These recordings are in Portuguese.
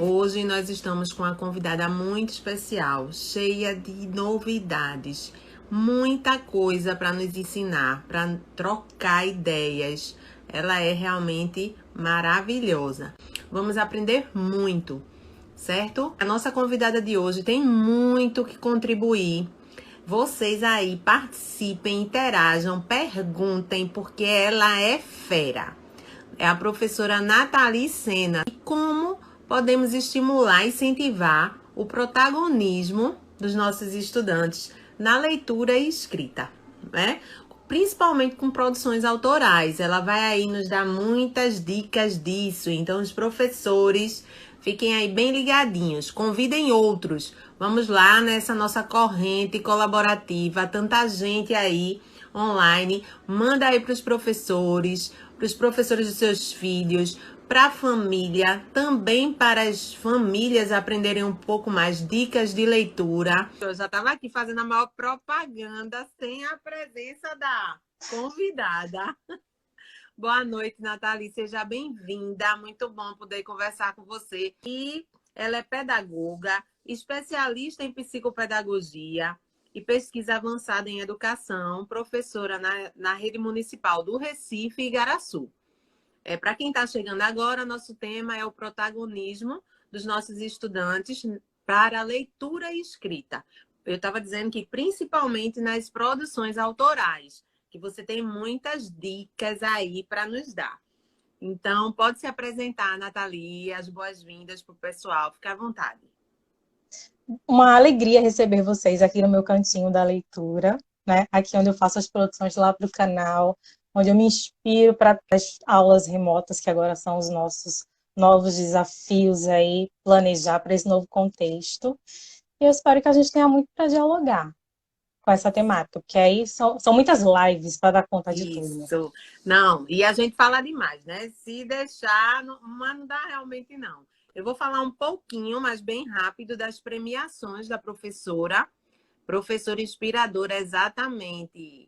Hoje nós estamos com uma convidada muito especial, cheia de novidades, muita coisa para nos ensinar, para trocar ideias. Ela é realmente maravilhosa. Vamos aprender muito, certo? A nossa convidada de hoje tem muito que contribuir. Vocês aí participem, interajam, perguntem, porque ela é fera. É a professora Nathalie Sena. E como podemos estimular e incentivar o protagonismo dos nossos estudantes na leitura e escrita, né? Principalmente com produções autorais. Ela vai aí nos dar muitas dicas disso. Então, os professores, fiquem aí bem ligadinhos. Convidem outros. Vamos lá nessa nossa corrente colaborativa. Tanta gente aí online. Manda aí para os professores dos seus filhos, para a família, também para as famílias aprenderem um pouco mais dicas de leitura. Eu já estava aqui fazendo a maior propaganda sem a presença da convidada. Boa noite, Nathalie, seja bem-vinda. Muito bom poder conversar com você. E ela é pedagoga, especialista em psicopedagogia e pesquisa avançada em educação, professora na rede municipal do Recife e Igaraçu. Para quem está chegando agora, nosso tema é o protagonismo dos nossos estudantes para a leitura e escrita. Eu estava dizendo que principalmente nas produções autorais, que você tem muitas dicas aí para nos dar. Então, pode se apresentar, Nathalie, as boas-vindas para o pessoal, fique à vontade. Uma alegria receber vocês aqui no meu cantinho da leitura, né? Aqui onde eu faço as produções lá para o canal, onde eu me inspiro para as aulas remotas, que agora são os nossos novos desafios aí, planejar para esse novo contexto. E eu espero que a gente tenha muito para dialogar com essa temática, porque aí são muitas lives para dar conta de tudo. Né? Isso. Não, e a gente fala demais, né? Se deixar, mas não dá realmente não. Eu vou falar um pouquinho, mas bem rápido, das premiações da professora. Professora inspiradora, exatamente,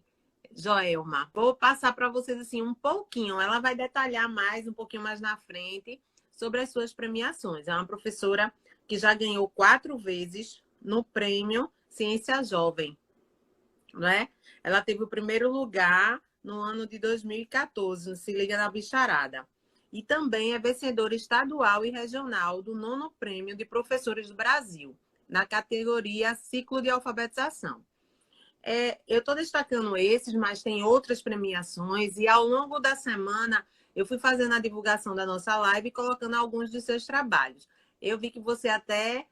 Joelma. Vou passar para vocês assim um pouquinho. Ela vai detalhar mais, um pouquinho mais na frente, sobre as suas premiações. É uma professora que já ganhou 4 vezes no prêmio Ciência Jovem, né? Ela teve o primeiro lugar no ano de 2014, no Se Liga na Bicharada. E também é vencedora estadual e regional do 9º Prêmio de Professores do Brasil, na categoria Ciclo de Alfabetização. Eu estou destacando esses, mas tem outras premiações, e ao longo da semana eu fui fazendo a divulgação da nossa live e colocando alguns dos seus trabalhos. Eu vi que você até,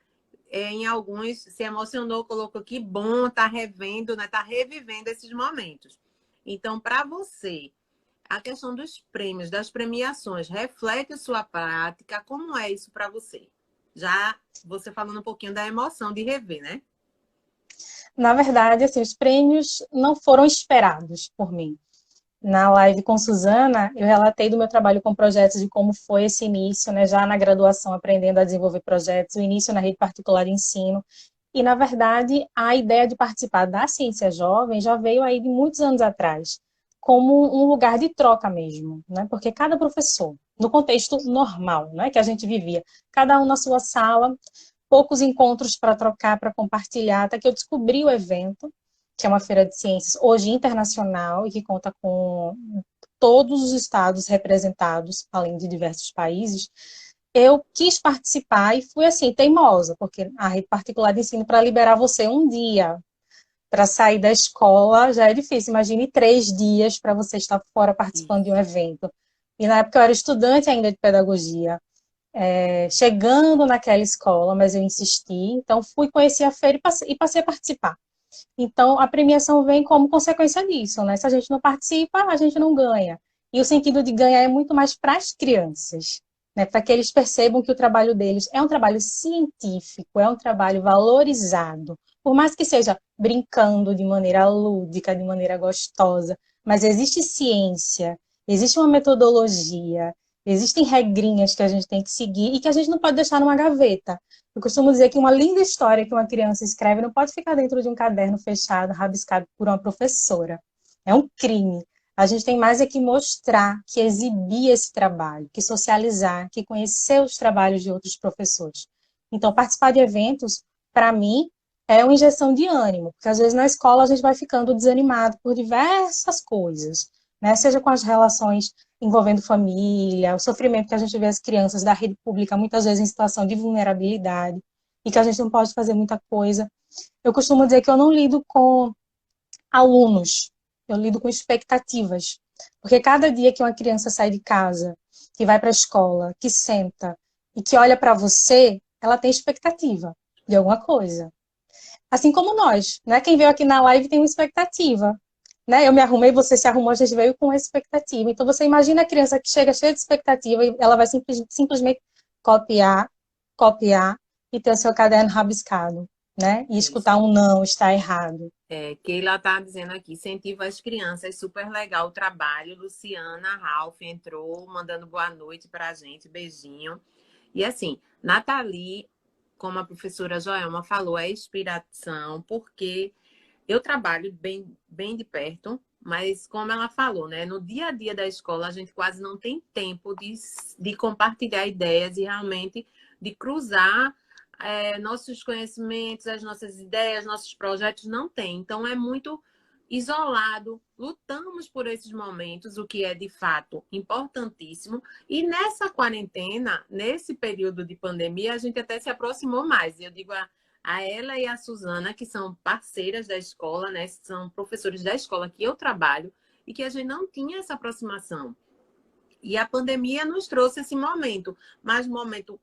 em alguns, se emocionou, colocou que bom, está revendo, né? Está revivendo esses momentos. Então, para você, a questão dos prêmios, das premiações, reflete sua prática, como é isso para você? Já você falando um pouquinho da emoção de rever, né? Na verdade, assim, os prêmios não foram esperados por mim. Na live com Suzana, eu relatei do meu trabalho com projetos, de como foi esse início, né, já na graduação, aprendendo a desenvolver projetos, o início na rede particular de ensino. E, na verdade, a ideia de participar da Ciência Jovem já veio aí de muitos anos atrás, como um lugar de troca mesmo, né? Porque cada professor, no contexto normal, né, que a gente vivia, cada um na sua sala, poucos encontros para trocar, para compartilhar, até que eu descobri o evento, que é uma feira de ciências hoje internacional e que conta com todos os estados representados, além de diversos países. Eu quis participar e fui assim, teimosa, porque a rede particular de ensino, para liberar você um dia para sair da escola já é difícil. Imagine 3 dias para você estar fora participando de um evento. E na época eu era estudante ainda de pedagogia, chegando naquela escola, mas eu insisti, então fui conhecer a feira e passei a participar. Então, a premiação vem como consequência disso, né? Se a gente não participa, a gente não ganha. E o sentido de ganhar é muito mais para as crianças, né? Para que eles percebam que o trabalho deles é um trabalho científico, é um trabalho valorizado. Por mais que seja brincando de maneira lúdica, de maneira gostosa, mas existe ciência, existe uma metodologia, existem regrinhas que a gente tem que seguir e que a gente não pode deixar numa gaveta. Eu costumo dizer que uma linda história que uma criança escreve não pode ficar dentro de um caderno fechado, rabiscado por uma professora. É um crime. A gente tem mais é que mostrar, que exibir esse trabalho, que socializar, que conhecer os trabalhos de outros professores. Então, participar de eventos, para mim, é uma injeção de ânimo, porque às vezes na escola a gente vai ficando desanimado por diversas coisas, né? Seja com as relações envolvendo família, o sofrimento que a gente vê as crianças da rede pública muitas vezes em situação de vulnerabilidade e que a gente não pode fazer muita coisa. Eu costumo dizer que eu não lido com alunos, eu lido com expectativas. Porque cada dia que uma criança sai de casa, que vai para a escola, que senta e que olha para você, ela tem expectativa de alguma coisa. Assim como nós, né? Quem veio aqui na live tem uma expectativa, né? Eu me arrumei, você se arrumou, a gente veio com uma expectativa. Então você imagina a criança que chega cheia de expectativa e ela vai simplesmente copiar, copiar e ter o seu caderno rabiscado, né? E escutar Isso. um não, está errado. Keila está dizendo aqui, incentiva as crianças, super legal o trabalho. Luciana Ralph entrou, mandando boa noite para a gente, beijinho. E assim, Nathalie, como a professora Joelma falou, é inspiração, porque eu trabalho bem de perto, mas como ela falou, né? No dia a dia da escola, a gente quase não tem tempo de compartilhar ideias e realmente de cruzar nossos conhecimentos, as nossas ideias, nossos projetos, não tem. Então, é muito isolado. Lutamos por esses momentos, o que é de fato importantíssimo. E nessa quarentena, nesse período de pandemia, a gente até se aproximou mais. Eu digo a ela e a Suzana, que são parceiras da escola, né? São professores da escola que eu trabalho, e que a gente não tinha essa aproximação. E a pandemia nos trouxe esse momento, mas momento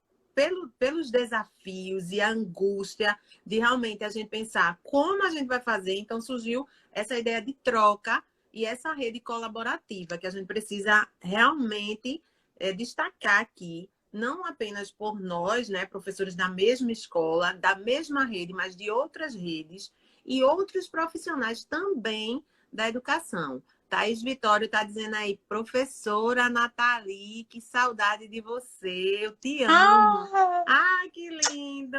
pelos desafios e a angústia de realmente a gente pensar como a gente vai fazer. Então surgiu essa ideia de troca e essa rede colaborativa que a gente precisa realmente destacar aqui, não apenas por nós, né, professores da mesma escola, da mesma rede, mas de outras redes e outros profissionais também da educação. Thaís Vitório está dizendo aí, professora Nathalie, que saudade de você, eu te amo. Ah, Ah, que lindo!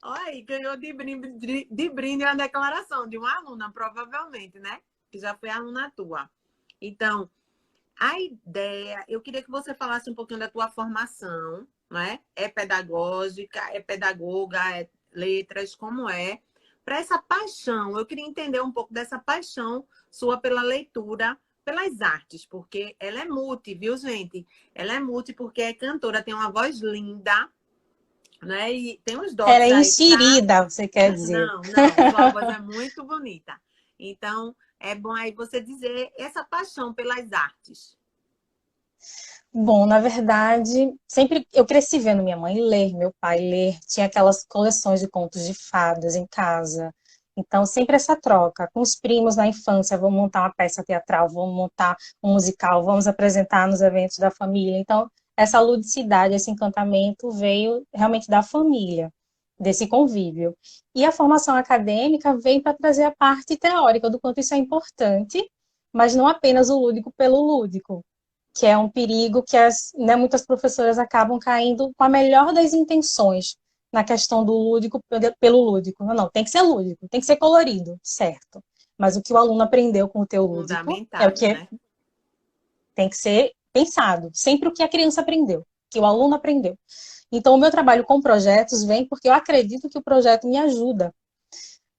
Olha aí, ganhou de brinde uma declaração de uma aluna, provavelmente, né? Que já foi aluna tua. Então, a ideia, eu queria que você falasse um pouquinho da tua formação, né? É pedagógica, é pedagoga, é letras, como é? Para essa paixão, eu queria entender um pouco dessa paixão sua pela leitura, pelas artes, porque ela é multi, viu, gente? Ela é multi porque é cantora, tem uma voz linda, né? E tem uns ela dotes é aí para. enxerida, você quer dizer. Não, não, sua voz é muito bonita. Então, é bom aí você dizer essa paixão pelas artes. Bom, na verdade, sempre eu cresci vendo minha mãe ler, meu pai ler, tinha aquelas coleções de contos de fadas em casa. Então, sempre essa troca com os primos na infância, vamos montar uma peça teatral, vamos montar um musical, vamos apresentar nos eventos da família. Então, essa ludicidade, esse encantamento veio realmente da família, desse convívio. E a formação acadêmica veio para trazer a parte teórica do quanto isso é importante, mas não apenas o lúdico pelo lúdico, que é um perigo que né, muitas professoras acabam caindo com a melhor das intenções na questão do lúdico pelo lúdico. Não, tem que ser lúdico, tem que ser colorido, certo. Mas o que o aluno aprendeu com o teu lúdico é o Fundamentada, que né? tem que ser pensado. Sempre o que a criança aprendeu, que o aluno aprendeu. Então, o meu trabalho com projetos vem porque eu acredito que o projeto me ajuda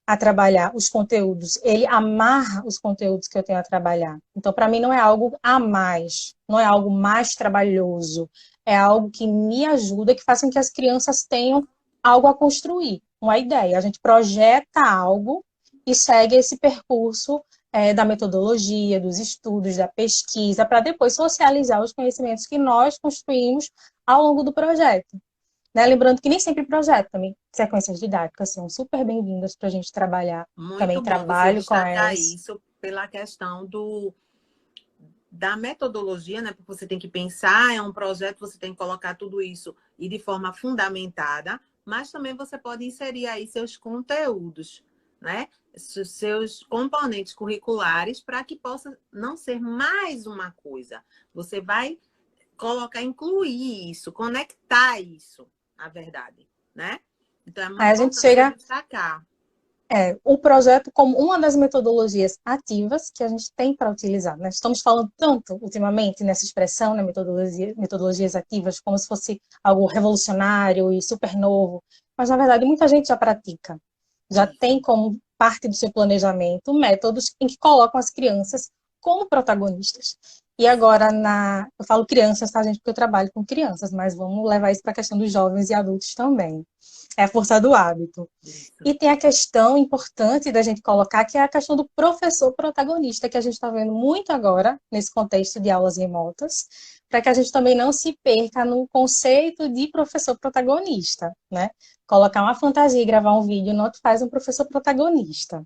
a trabalhar os conteúdos, ele amarra os conteúdos que eu tenho a trabalhar. Então, para mim, não é algo a mais, não é algo mais trabalhoso, é algo que me ajuda, que faz com que as crianças tenham algo a construir, uma ideia. A gente projeta algo e segue esse percurso da metodologia, dos estudos, da pesquisa, para depois socializar os conhecimentos que nós construímos ao longo do projeto. Né? Lembrando que nem sempre projeto também, sequências didáticas são super bem-vindas para a gente trabalhar. Muito Também bom você trabalho com destacar elas. isso pela questão da metodologia, né? Porque você tem que pensar, é um projeto, você tem que colocar tudo isso e de forma fundamentada, mas também você pode inserir aí seus conteúdos, né? Seus componentes curriculares para que possa não ser mais uma coisa. Você vai colocar, incluir isso, conectar isso, na verdade, né? Então é muito Aí a gente importante você chega destacar. o projeto como uma das metodologias ativas que a gente tem para utilizar. Nós estamos falando tanto, ultimamente, nessa expressão, né, metodologias ativas, como se fosse algo revolucionário e super novo, mas, na verdade, muita gente já pratica. Já tem Isso. como parte do seu planejamento métodos em que colocam as crianças como protagonistas. E agora, eu falo crianças, tá, gente, porque eu trabalho com crianças, mas vamos levar isso para a questão dos jovens e adultos também. É a força do hábito. Isso. E tem a questão importante da gente colocar, que é a questão do professor protagonista, que a gente está vendo muito agora, nesse contexto de aulas remotas, para que a gente também não se perca no conceito de professor protagonista, né? Colocar uma fantasia e gravar um vídeo não te faz um professor protagonista.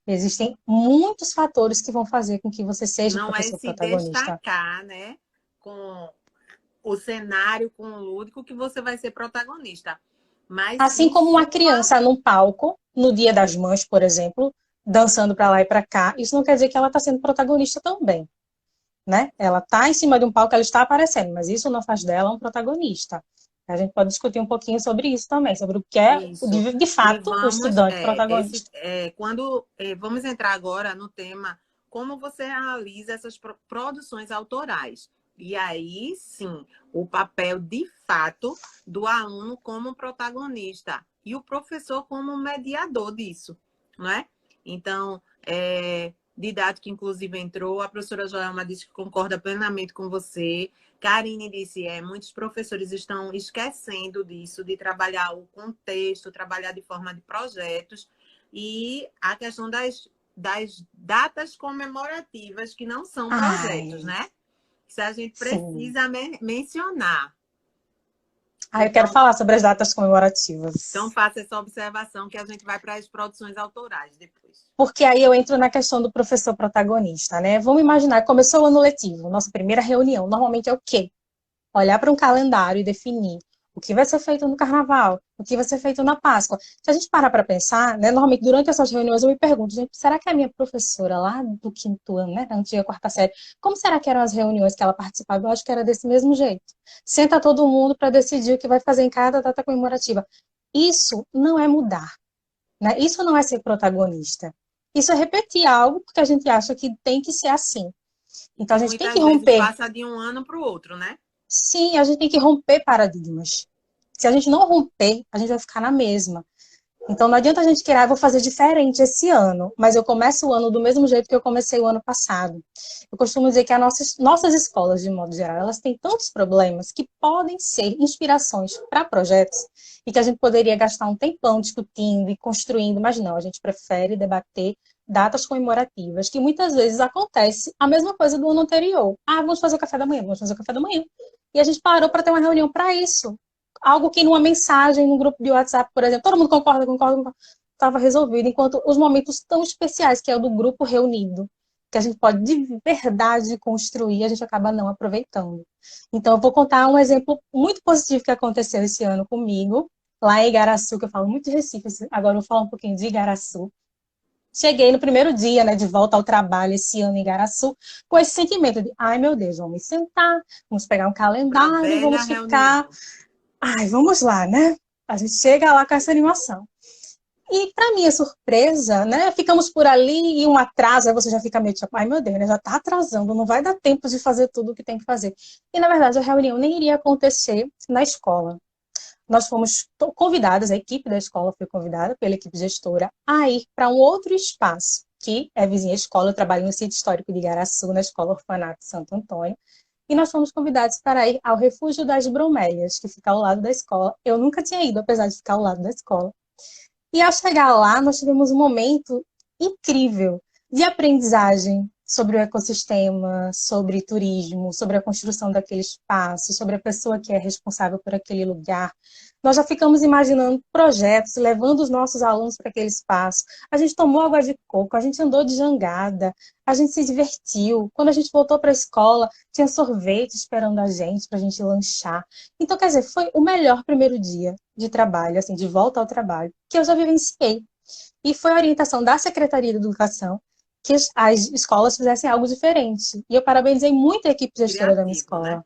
Existem muitos fatores que vão fazer com que você seja Não é professor se protagonista. destacar, né? Com o cenário, com o lúdico, que você vai ser protagonista. Mas Assim sim como uma sua. criança num palco, no Dia das Mães, por exemplo, dançando para lá e para cá, isso não quer dizer que ela está sendo protagonista também, né? Ela está em cima de um palco, ela está aparecendo, mas isso não faz dela um protagonista. A gente pode discutir um pouquinho sobre isso também, sobre o que é, Isso. de E fato, o vamos, estudante protagonista. vamos entrar agora no tema como você realiza essas produções autorais. E aí, sim, o papel de fato do aluno como protagonista e o professor como mediador disso, não é? Então, Didática, inclusive, entrou, a professora Joelma disse que concorda plenamente com você. Karine disse, muitos professores estão esquecendo disso, de trabalhar o contexto, trabalhar de forma de projetos, e a questão das datas comemorativas, que não são projetos, Ai, né? Isso a gente sim. precisa mencionar. Eu quero Então, falar sobre as datas então, comemorativas. faça essa observação que a gente vai para as produções autorais depois. Porque aí eu entro na questão do professor protagonista, né? Vamos imaginar, começou o ano letivo, nossa primeira reunião. Normalmente é o quê? Olhar para um calendário e definir o que vai ser feito no carnaval, o que vai ser feito na Páscoa. Se a gente parar para pensar, né, normalmente durante essas reuniões eu me pergunto, gente, será que a minha professora lá do quinto ano, né, antiga quarta série, como será que eram as reuniões que ela participava? Eu acho que era desse mesmo jeito. Senta todo mundo para decidir o que vai fazer em cada data comemorativa. Isso não é mudar, né? Isso não é ser protagonista. Isso é repetir algo porque a gente acha que tem que ser assim. E Então que a gente tem que muitas vezes romper. passa de um ano para o outro, né? Sim, a gente tem que romper paradigmas. Se a gente não romper, a gente vai ficar na mesma. Então não adianta a gente querer, vou fazer diferente esse ano, mas eu começo o ano do mesmo jeito que eu comecei o ano passado. Eu costumo dizer que as nossas escolas, de modo geral, elas têm tantos problemas que podem ser inspirações para projetos e que a gente poderia gastar um tempão discutindo e construindo, mas não, a gente prefere debater datas comemorativas, que muitas vezes acontece a mesma coisa do ano anterior. Ah, vamos fazer o café da manhã, vamos fazer o café da manhã. E a gente parou para ter uma reunião para isso. Algo que numa mensagem, num grupo de WhatsApp, por exemplo, todo mundo concorda, estava resolvido, enquanto os momentos tão especiais, que é o do grupo reunido, que a gente pode de verdade construir, a gente acaba não aproveitando. Então, eu vou contar um exemplo muito positivo que aconteceu esse ano comigo, lá em Igaraçu, que eu falo muito de Recife, agora eu vou falar um pouquinho de Igaraçu. Cheguei no primeiro dia, né, de volta ao trabalho esse ano em Igaraçu, com esse sentimento de, ai meu Deus, vamos sentar, vamos pegar um Para a calendário, velha vamos ficar. reunião. Ai, vamos lá, né? A gente chega lá com essa animação. E, para minha surpresa, né, ficamos por ali e um atraso, aí você já fica meio tipo, ai meu Deus, né, já está atrasando, não vai dar tempo de fazer tudo o que tem que fazer. E, na verdade, a reunião nem iria acontecer na escola. Nós fomos convidadas, a equipe da escola foi convidada pela equipe gestora a ir para um outro espaço, que é vizinha escola, eu trabalho no sítio histórico de Igaraçu, na escola Orfanato Santo Antônio, e nós fomos convidados para ir ao Refúgio das Bromélias, que fica ao lado da escola. Eu nunca tinha ido, apesar de ficar ao lado da escola. E ao chegar lá, nós tivemos um momento incrível de aprendizagem sobre o ecossistema, sobre turismo, sobre a construção daquele espaço, sobre a pessoa que é responsável por aquele lugar. Nós já ficamos imaginando projetos, levando os nossos alunos para aquele espaço. A gente tomou água de coco, a gente andou de jangada, a gente se divertiu. Quando a gente voltou para a escola, tinha sorvete esperando a gente para a gente lanchar. Então, quer dizer, foi o melhor primeiro dia de trabalho, assim, de volta ao trabalho, que eu já vivenciei. E foi a orientação da Secretaria de Educação que as escolas fizessem algo diferente. E eu parabenizei muito a equipe gestora da minha Criativo, né? escola,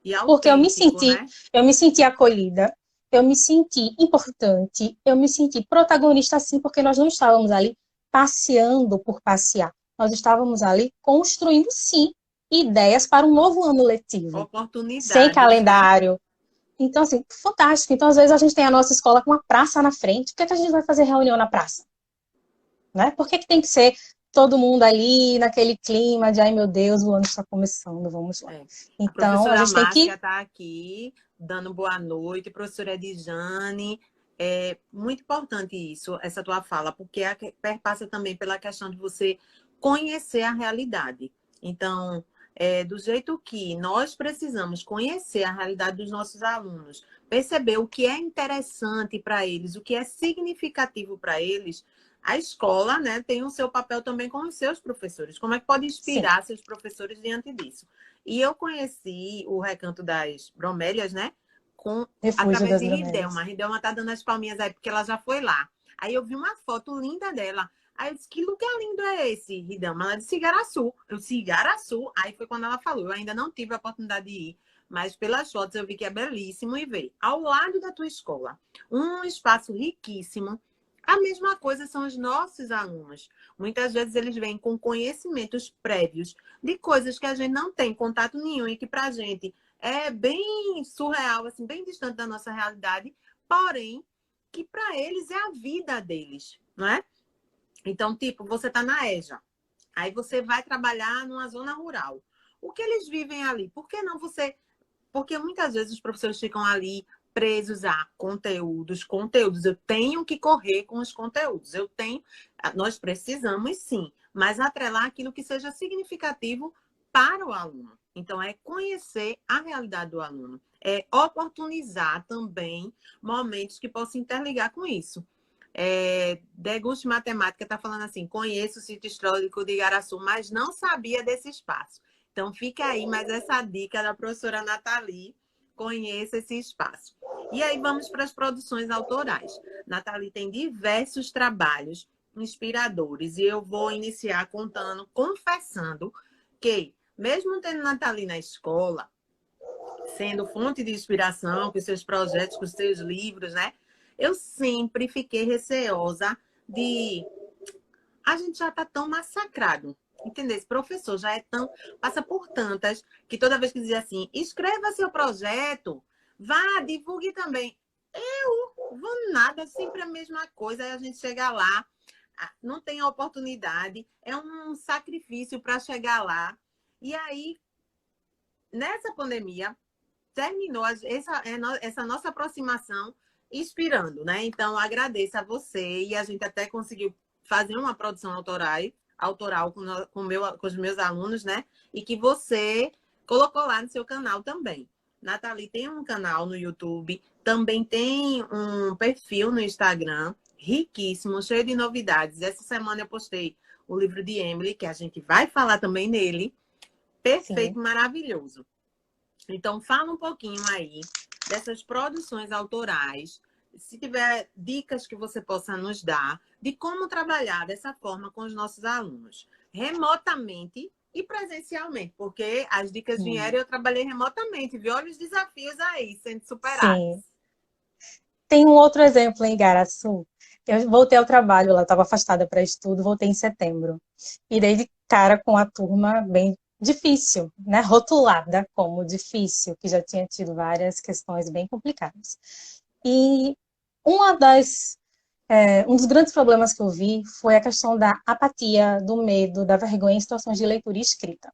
E porque autêntico, né? eu me senti acolhida. eu me senti importante, eu me senti protagonista sim, porque nós não estávamos ali passeando por passear. Nós estávamos ali construindo, sim, ideias para um novo ano letivo, sem Oportunidades, né? calendário. Então, assim, fantástico. Então, às vezes, a gente tem a nossa escola com uma praça na frente. Por que é que a gente vai fazer reunião na praça? Né? Por que que tem que ser todo mundo ali, naquele clima de, ai meu Deus, o ano está começando, vamos lá. É. A Então, a professora gente tem Márcia que. está aqui, dando boa noite, professora Edjane. É muito importante isso, essa tua fala, porque perpassa também pela questão de você conhecer a realidade. Então, do jeito que nós precisamos conhecer a realidade dos nossos alunos, perceber o que é interessante para eles, o que é significativo para eles, a escola, né, tem o seu papel também com os seus professores. Como é que pode Sim, inspirar seus professores diante disso? E eu conheci o Recanto das Bromélias, né? refúgio Através das de bromélias. Ridelma. A Ridelma tá dando as palminhas aí porque ela já foi lá. Aí eu vi uma foto linda dela. Aí eu disse, que lugar lindo é esse, Ridelma? Ela disse, Igaraçu. Eu disse, Igaraçu. Aí foi quando ela falou. Eu ainda não tive a oportunidade de ir, mas pelas fotos eu vi que é belíssimo e veio. Ao lado da tua escola, um espaço riquíssimo. A mesma coisa são os nossos alunos. Muitas vezes eles vêm com conhecimentos prévios de coisas que a gente não tem contato nenhum e que para a gente é bem surreal, assim, bem distante da nossa realidade, porém que para eles é a vida deles, não é? Então, tipo, você está na EJA, aí você vai trabalhar numa zona rural. O que eles vivem ali? Por que não você? Porque muitas vezes os professores ficam ali presos a conteúdos. Eu tenho que correr com os conteúdos. Nós precisamos sim, mas atrelar aquilo que seja significativo para o aluno. Então, é conhecer a realidade do aluno. É oportunizar também momentos que possam interligar com isso. Deguste Matemática está falando assim: conheço o sítio histórico de Igaraçu, mas não sabia desse espaço. Então, fica aí mais essa dica da professora Nathalie. Conheça esse espaço. E aí vamos para as produções autorais. Nathalie tem diversos trabalhos inspiradores e eu vou iniciar contando, confessando que, mesmo tendo Nathalie na escola, sendo fonte de inspiração com seus projetos, com seus livros, né? Eu sempre fiquei receosa de a gente já está tão massacrado. Entendeu? Esse professor já é tão. Passa por tantas que toda vez que dizia assim: escreva seu projeto, vá, divulgue também. Eu vou nada, sempre a mesma coisa. Aí a gente chega lá, não tem a oportunidade, é um sacrifício para chegar lá. E aí, nessa pandemia, terminou essa nossa aproximação inspirando, né? Então, agradeço a você e a gente até conseguiu fazer uma produção autoral com os meus alunos, né? E que você colocou lá no seu canal também. Nathalie tem um canal no YouTube, também tem um perfil no Instagram, riquíssimo, cheio de novidades. Essa semana eu postei o livro de Emily, que a gente vai falar também nele. Sim. Perfeito, maravilhoso. Então, fala um pouquinho aí dessas produções autorais, se tiver dicas que você possa nos dar de como trabalhar dessa forma com os nossos alunos, remotamente e presencialmente, porque as dicas vieram e eu trabalhei remotamente, viu? Olha os desafios aí sendo superados. Sim. Tem um outro exemplo em Igaraçu. Eu voltei ao trabalho lá, estava afastada para estudo, voltei em setembro. E dei de cara com a turma bem difícil, né? Rotulada como difícil, que já tinha tido várias questões bem complicadas. E uma das, um dos grandes problemas que eu vi foi a questão da apatia, do medo, da vergonha em situações de leitura e escrita.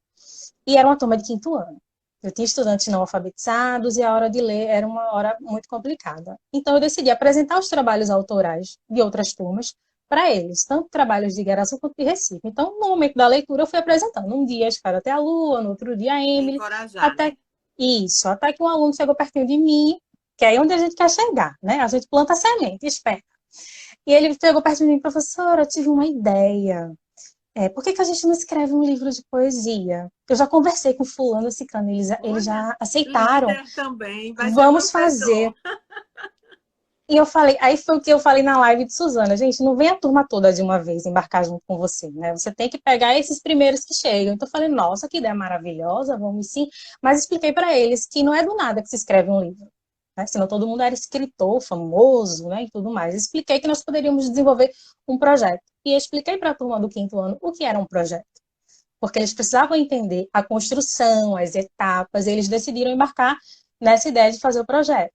E era uma turma de quinto ano. Eu tinha estudantes não alfabetizados e a hora de ler era uma hora muito complicada. Então, eu decidi apresentar os trabalhos autorais de outras turmas para eles, tanto trabalhos de Igaraçu quanto de Recife. Então, no momento da leitura, eu fui apresentando. Um dia, Escada até a Lua, no outro dia, a Emily, Encorajar, até né? isso, até que um aluno chegou pertinho de mim, que é aí onde a gente quer chegar, né? A gente planta a semente, espera. E ele chegou pertinho de mim, professora, eu tive uma ideia. Por que que a gente não escreve um livro de poesia? Eu já conversei com fulano, ciclano, eles Olha, já aceitaram. líder também, vai ser Vamos fazer. professor. E eu falei, aí foi o que eu falei na live de Suzana, gente, não vem a turma toda de uma vez embarcar junto com você, né? Você tem que pegar esses primeiros que chegam. Então eu falei, nossa, que ideia maravilhosa, vamos sim. Mas expliquei para eles que não é do nada que se escreve um livro. né? Senão todo mundo era escritor, famoso, né? E tudo mais. Expliquei que nós poderíamos desenvolver um projeto. E eu expliquei para a turma do quinto ano o que era um projeto. Porque eles precisavam entender a construção, as etapas, e eles decidiram embarcar nessa ideia de fazer o projeto.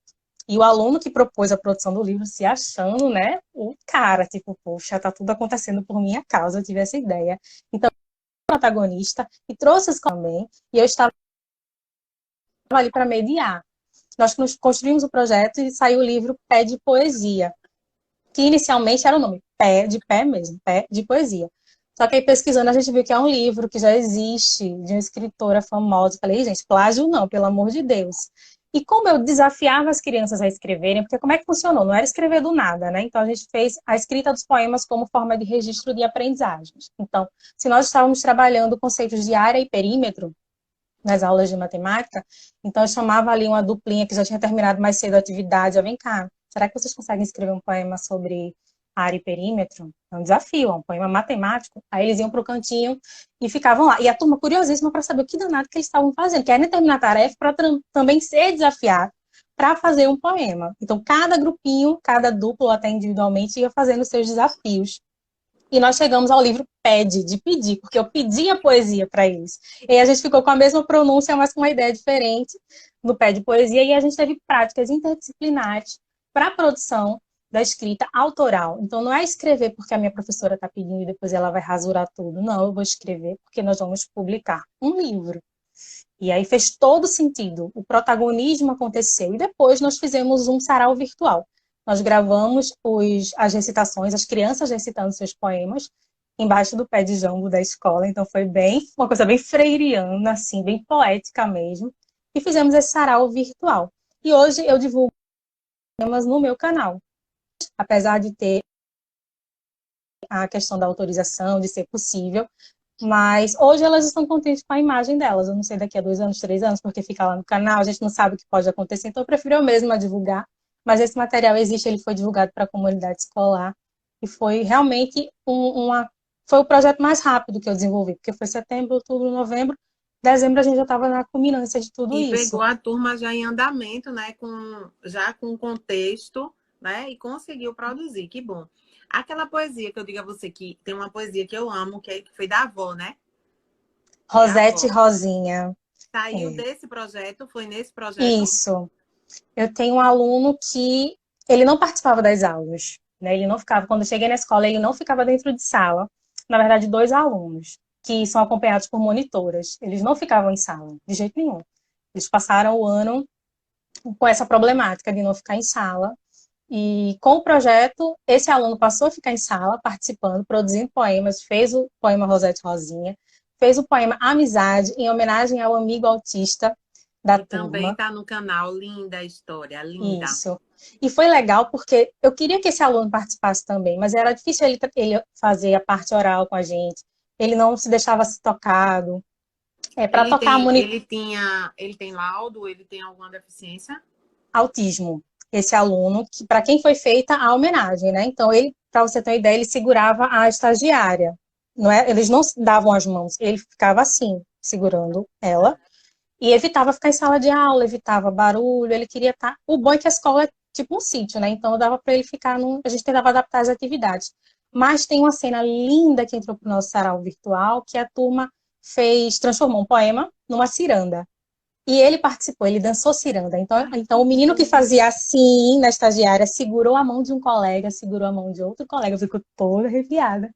E o aluno que propôs a produção do livro se achando, né, o cara, tipo, poxa, tá tudo acontecendo por minha causa, eu tive essa ideia. Então, o protagonista, e trouxe isso também, e eu estava ali para mediar. Nós construímos o projeto e saiu o livro Pé de Poesia, que inicialmente era o nome, Pé, de pé mesmo, Pé de Poesia. Só que aí pesquisando a gente viu que é um livro que já existe, de uma escritora famosa. Falei, gente, plágio não, pelo amor de Deus. E como eu desafiava as crianças a escreverem, porque como é que funcionou? Não era escrever do nada, né? Então a gente fez a escrita dos poemas como forma de registro de aprendizagens. Então, se nós estávamos trabalhando conceitos de área e perímetro nas aulas de matemática, então eu chamava ali uma duplinha que já tinha terminado mais cedo a atividade, ó, vem cá, será que vocês conseguem escrever um poema sobre área e perímetro? É um desafio, é um poema matemático. Aí eles iam para o cantinho e ficavam lá. E a turma curiosíssima para saber o que danado que eles estavam fazendo, querem terminar a tarefa para também ser desafiado para fazer um poema. Então, cada grupinho, cada duplo, até individualmente, ia fazendo seus desafios. E nós chegamos ao livro Pede, de pedir, porque eu pedi a poesia para eles. E aí a gente ficou com a mesma pronúncia, mas com uma ideia diferente no Pé de Poesia, e a gente teve práticas interdisciplinares para a produção da escrita autoral. Então, não é escrever porque a minha professora está pedindo e depois ela vai rasurar tudo. Não, eu vou escrever porque nós vamos publicar um livro. E aí fez todo sentido. O protagonismo aconteceu. E depois nós fizemos um sarau virtual. Nós gravamos as recitações, as crianças recitando seus poemas, embaixo do pé de jambo da escola. Então foi uma coisa bem freiriana, assim, bem poética mesmo. E fizemos esse sarau virtual. E hoje eu divulgo poemas no meu canal. Apesar de ter a questão da autorização, de ser possível, mas hoje elas estão contentes com a imagem delas. Eu não sei daqui a 2 anos, 3 anos, porque fica lá no canal, a gente não sabe o que pode acontecer, então eu prefiro eu mesma divulgar. Mas esse material existe, ele foi divulgado para a comunidade escolar e foi realmente foi o projeto mais rápido que eu desenvolvi, porque foi setembro, outubro, novembro, dezembro a gente já estava na culminância de tudo E isso. pegou a turma já em andamento, né? Já com contexto, né? E conseguiu produzir, que bom. Aquela poesia que eu digo a você que tem uma poesia que eu amo, que foi da avó, né? É a Rosete avó. Rosinha. Saiu É. desse projeto, foi nesse projeto. Isso. Eu tenho um aluno que ele não participava das aulas, né? Ele não ficava, quando eu cheguei na escola, ele não ficava dentro de sala. Na verdade, 2 alunos que são acompanhados por monitoras, eles não ficavam em sala, de jeito nenhum. Eles passaram o ano com essa problemática de não ficar em sala. E com o projeto, esse aluno passou a ficar em sala, participando, produzindo poemas, fez o poema Rosete Rosinha, fez o poema Amizade, em homenagem ao amigo autista da E também turma. está no canal. Linda a história, linda. Isso. E foi legal porque eu queria que esse aluno participasse também, mas era difícil ele fazer a parte oral com a gente. Ele não se deixava se tocado. Para tocar Ele tem laudo, ele tem alguma deficiência? autismo, esse aluno, que para quem foi feita a homenagem, né? Então, ele, para você ter uma ideia, ele segurava a estagiária. Não é? Eles não davam as mãos, ele ficava assim, segurando ela, e evitava ficar em sala de aula, evitava barulho, ele queria estar. O bom é que a escola é tipo um sítio, né? Então dava para ele ficar A gente tentava adaptar as atividades. Mas tem uma cena linda que entrou para o nosso sarau virtual, que a turma transformou um poema numa ciranda. E ele participou, ele dançou ciranda. Então o menino que fazia assim na estagiária segurou a mão de um colega, segurou a mão de outro colega, ficou toda arrepiada.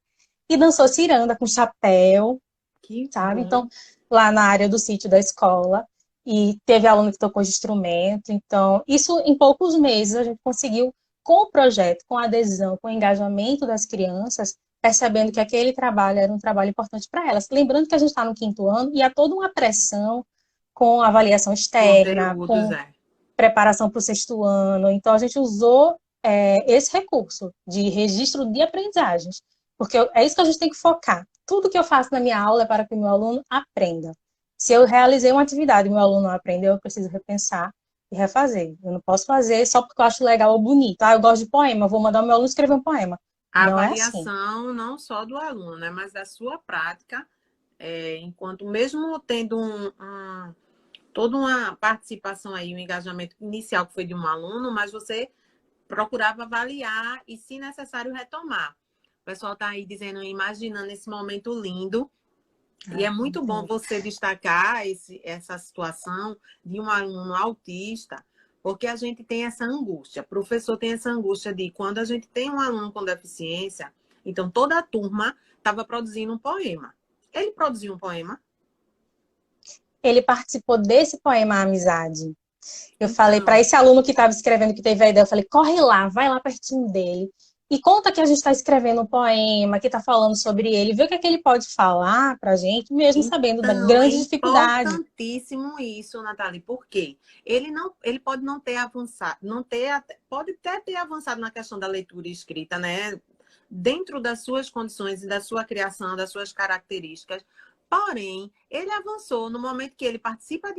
E dançou ciranda com chapéu, Que sabe? bom. Então, lá na área do sítio da escola, e teve aluno que tocou de instrumento. Então, isso em poucos meses a gente conseguiu, com o projeto, com a adesão, com o engajamento das crianças, percebendo que aquele trabalho era um trabalho importante para elas. Lembrando que a gente está no quinto ano e há toda uma pressão com avaliação externa, Conteúdos, com é. preparação para o sexto ano. Então, a gente usou esse recurso de registro de aprendizagens, porque é isso que a gente tem que focar. Tudo que eu faço na minha aula é para que o meu aluno aprenda. Se eu realizei uma atividade e meu aluno não aprendeu, eu preciso repensar e refazer. Eu não posso fazer só porque eu acho legal ou bonito. Eu gosto de poema, eu vou mandar o meu aluno escrever um poema. A Não é assim. avaliação não só do aluno, né, mas da sua prática, enquanto mesmo tendo toda uma participação aí, um engajamento inicial que foi de um aluno, mas você procurava avaliar e, se necessário, retomar. O pessoal está aí dizendo, imaginando esse momento lindo. E é muito bom você destacar essa situação de um aluno autista, porque a gente tem essa angústia. O professor tem essa angústia de quando a gente tem um aluno com deficiência, então toda a turma estava produzindo um poema. Ele produziu um poema? Ele participou desse poema Amizade. Eu falei para Então, esse aluno que estava escrevendo, que teve a ideia, eu falei, corre lá, vai lá pertinho dele e conta que a gente está escrevendo um poema, que está falando sobre ele, vê o que é que ele pode falar para a gente, mesmo sabendo da então, é grande dificuldade. importantíssimo isso, Nathalie, porque ele pode não ter avançado, pode até ter avançado na questão da leitura e escrita, né? Dentro das suas condições e da sua criação, das suas características. Porém, ele avançou no momento que ele participa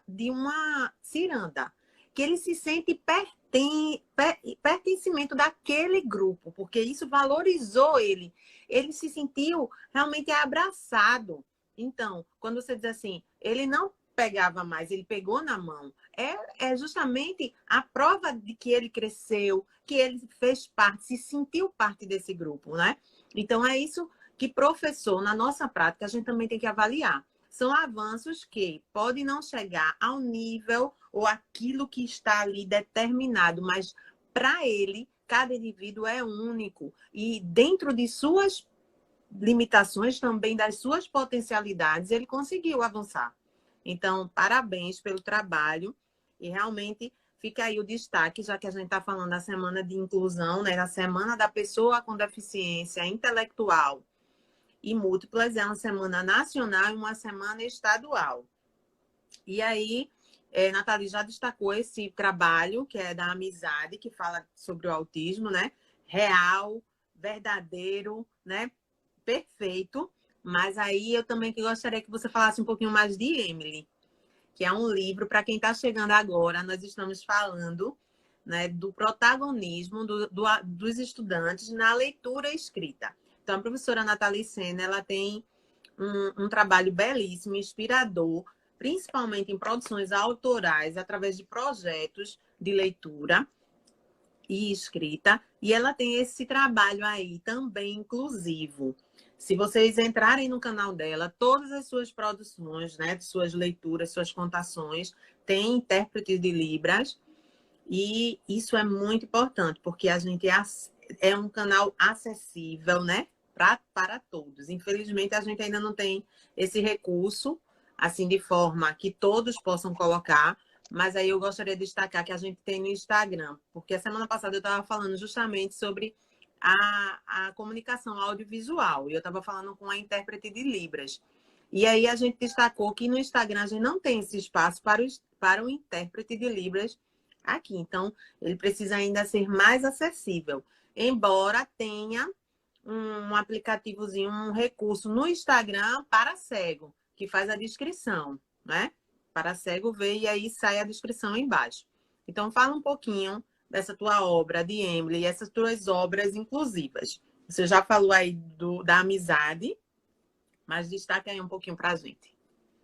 de uma ciranda, que ele se sente pertencimento daquele grupo, porque isso valorizou ele. Ele se sentiu realmente abraçado. Então, quando você diz assim, ele não pegava mais, ele pegou na mão, é justamente a prova de que ele cresceu, que ele fez parte, se sentiu parte desse grupo, né? Então, é isso que professor, na nossa prática, a gente também tem que avaliar. São avanços que podem não chegar ao nível ou aquilo que está ali determinado, mas para ele, cada indivíduo é único e dentro de suas limitações, também das suas potencialidades, ele conseguiu avançar. Então, parabéns pelo trabalho e realmente fica aí o destaque, já que a gente está falando da semana de inclusão, né? Na semana da pessoa com deficiência intelectual e múltiplas, é uma semana nacional e uma semana estadual. E aí, Nathalie já destacou esse trabalho, que é da Amizade, que fala sobre o autismo, né? Real, verdadeiro, né? Perfeito. Mas aí eu também gostaria que você falasse um pouquinho mais de Emily, que é um livro, para quem está chegando agora, nós estamos falando, né, do protagonismo dos estudantes na leitura escrita. Então, a professora Nathalie Sena, ela tem um trabalho belíssimo, inspirador, principalmente em produções autorais, através de projetos de leitura e escrita, e ela tem esse trabalho aí também inclusivo. Se vocês entrarem no canal dela, todas as suas produções, né, suas leituras, suas contações, tem intérprete de Libras, e isso é muito importante, porque a gente é um canal acessível, né, para todos. Infelizmente, a gente ainda não tem esse recurso, assim, de forma que todos possam colocar, mas aí eu gostaria de destacar que a gente tem no Instagram, porque a semana passada eu estava falando justamente sobre a comunicação audiovisual, e eu estava falando com a intérprete de Libras. E aí a gente destacou que no Instagram a gente não tem esse espaço para o intérprete de Libras aqui. Então, ele precisa ainda ser mais acessível. Embora tenha um aplicativozinho, um recurso no Instagram para cego, que faz a descrição, né? Para cego ver e aí sai a descrição embaixo. Então, fala um pouquinho dessa tua obra de Emily e essas tuas obras inclusivas. Você já falou aí da amizade, mas destaca aí um pouquinho para a gente.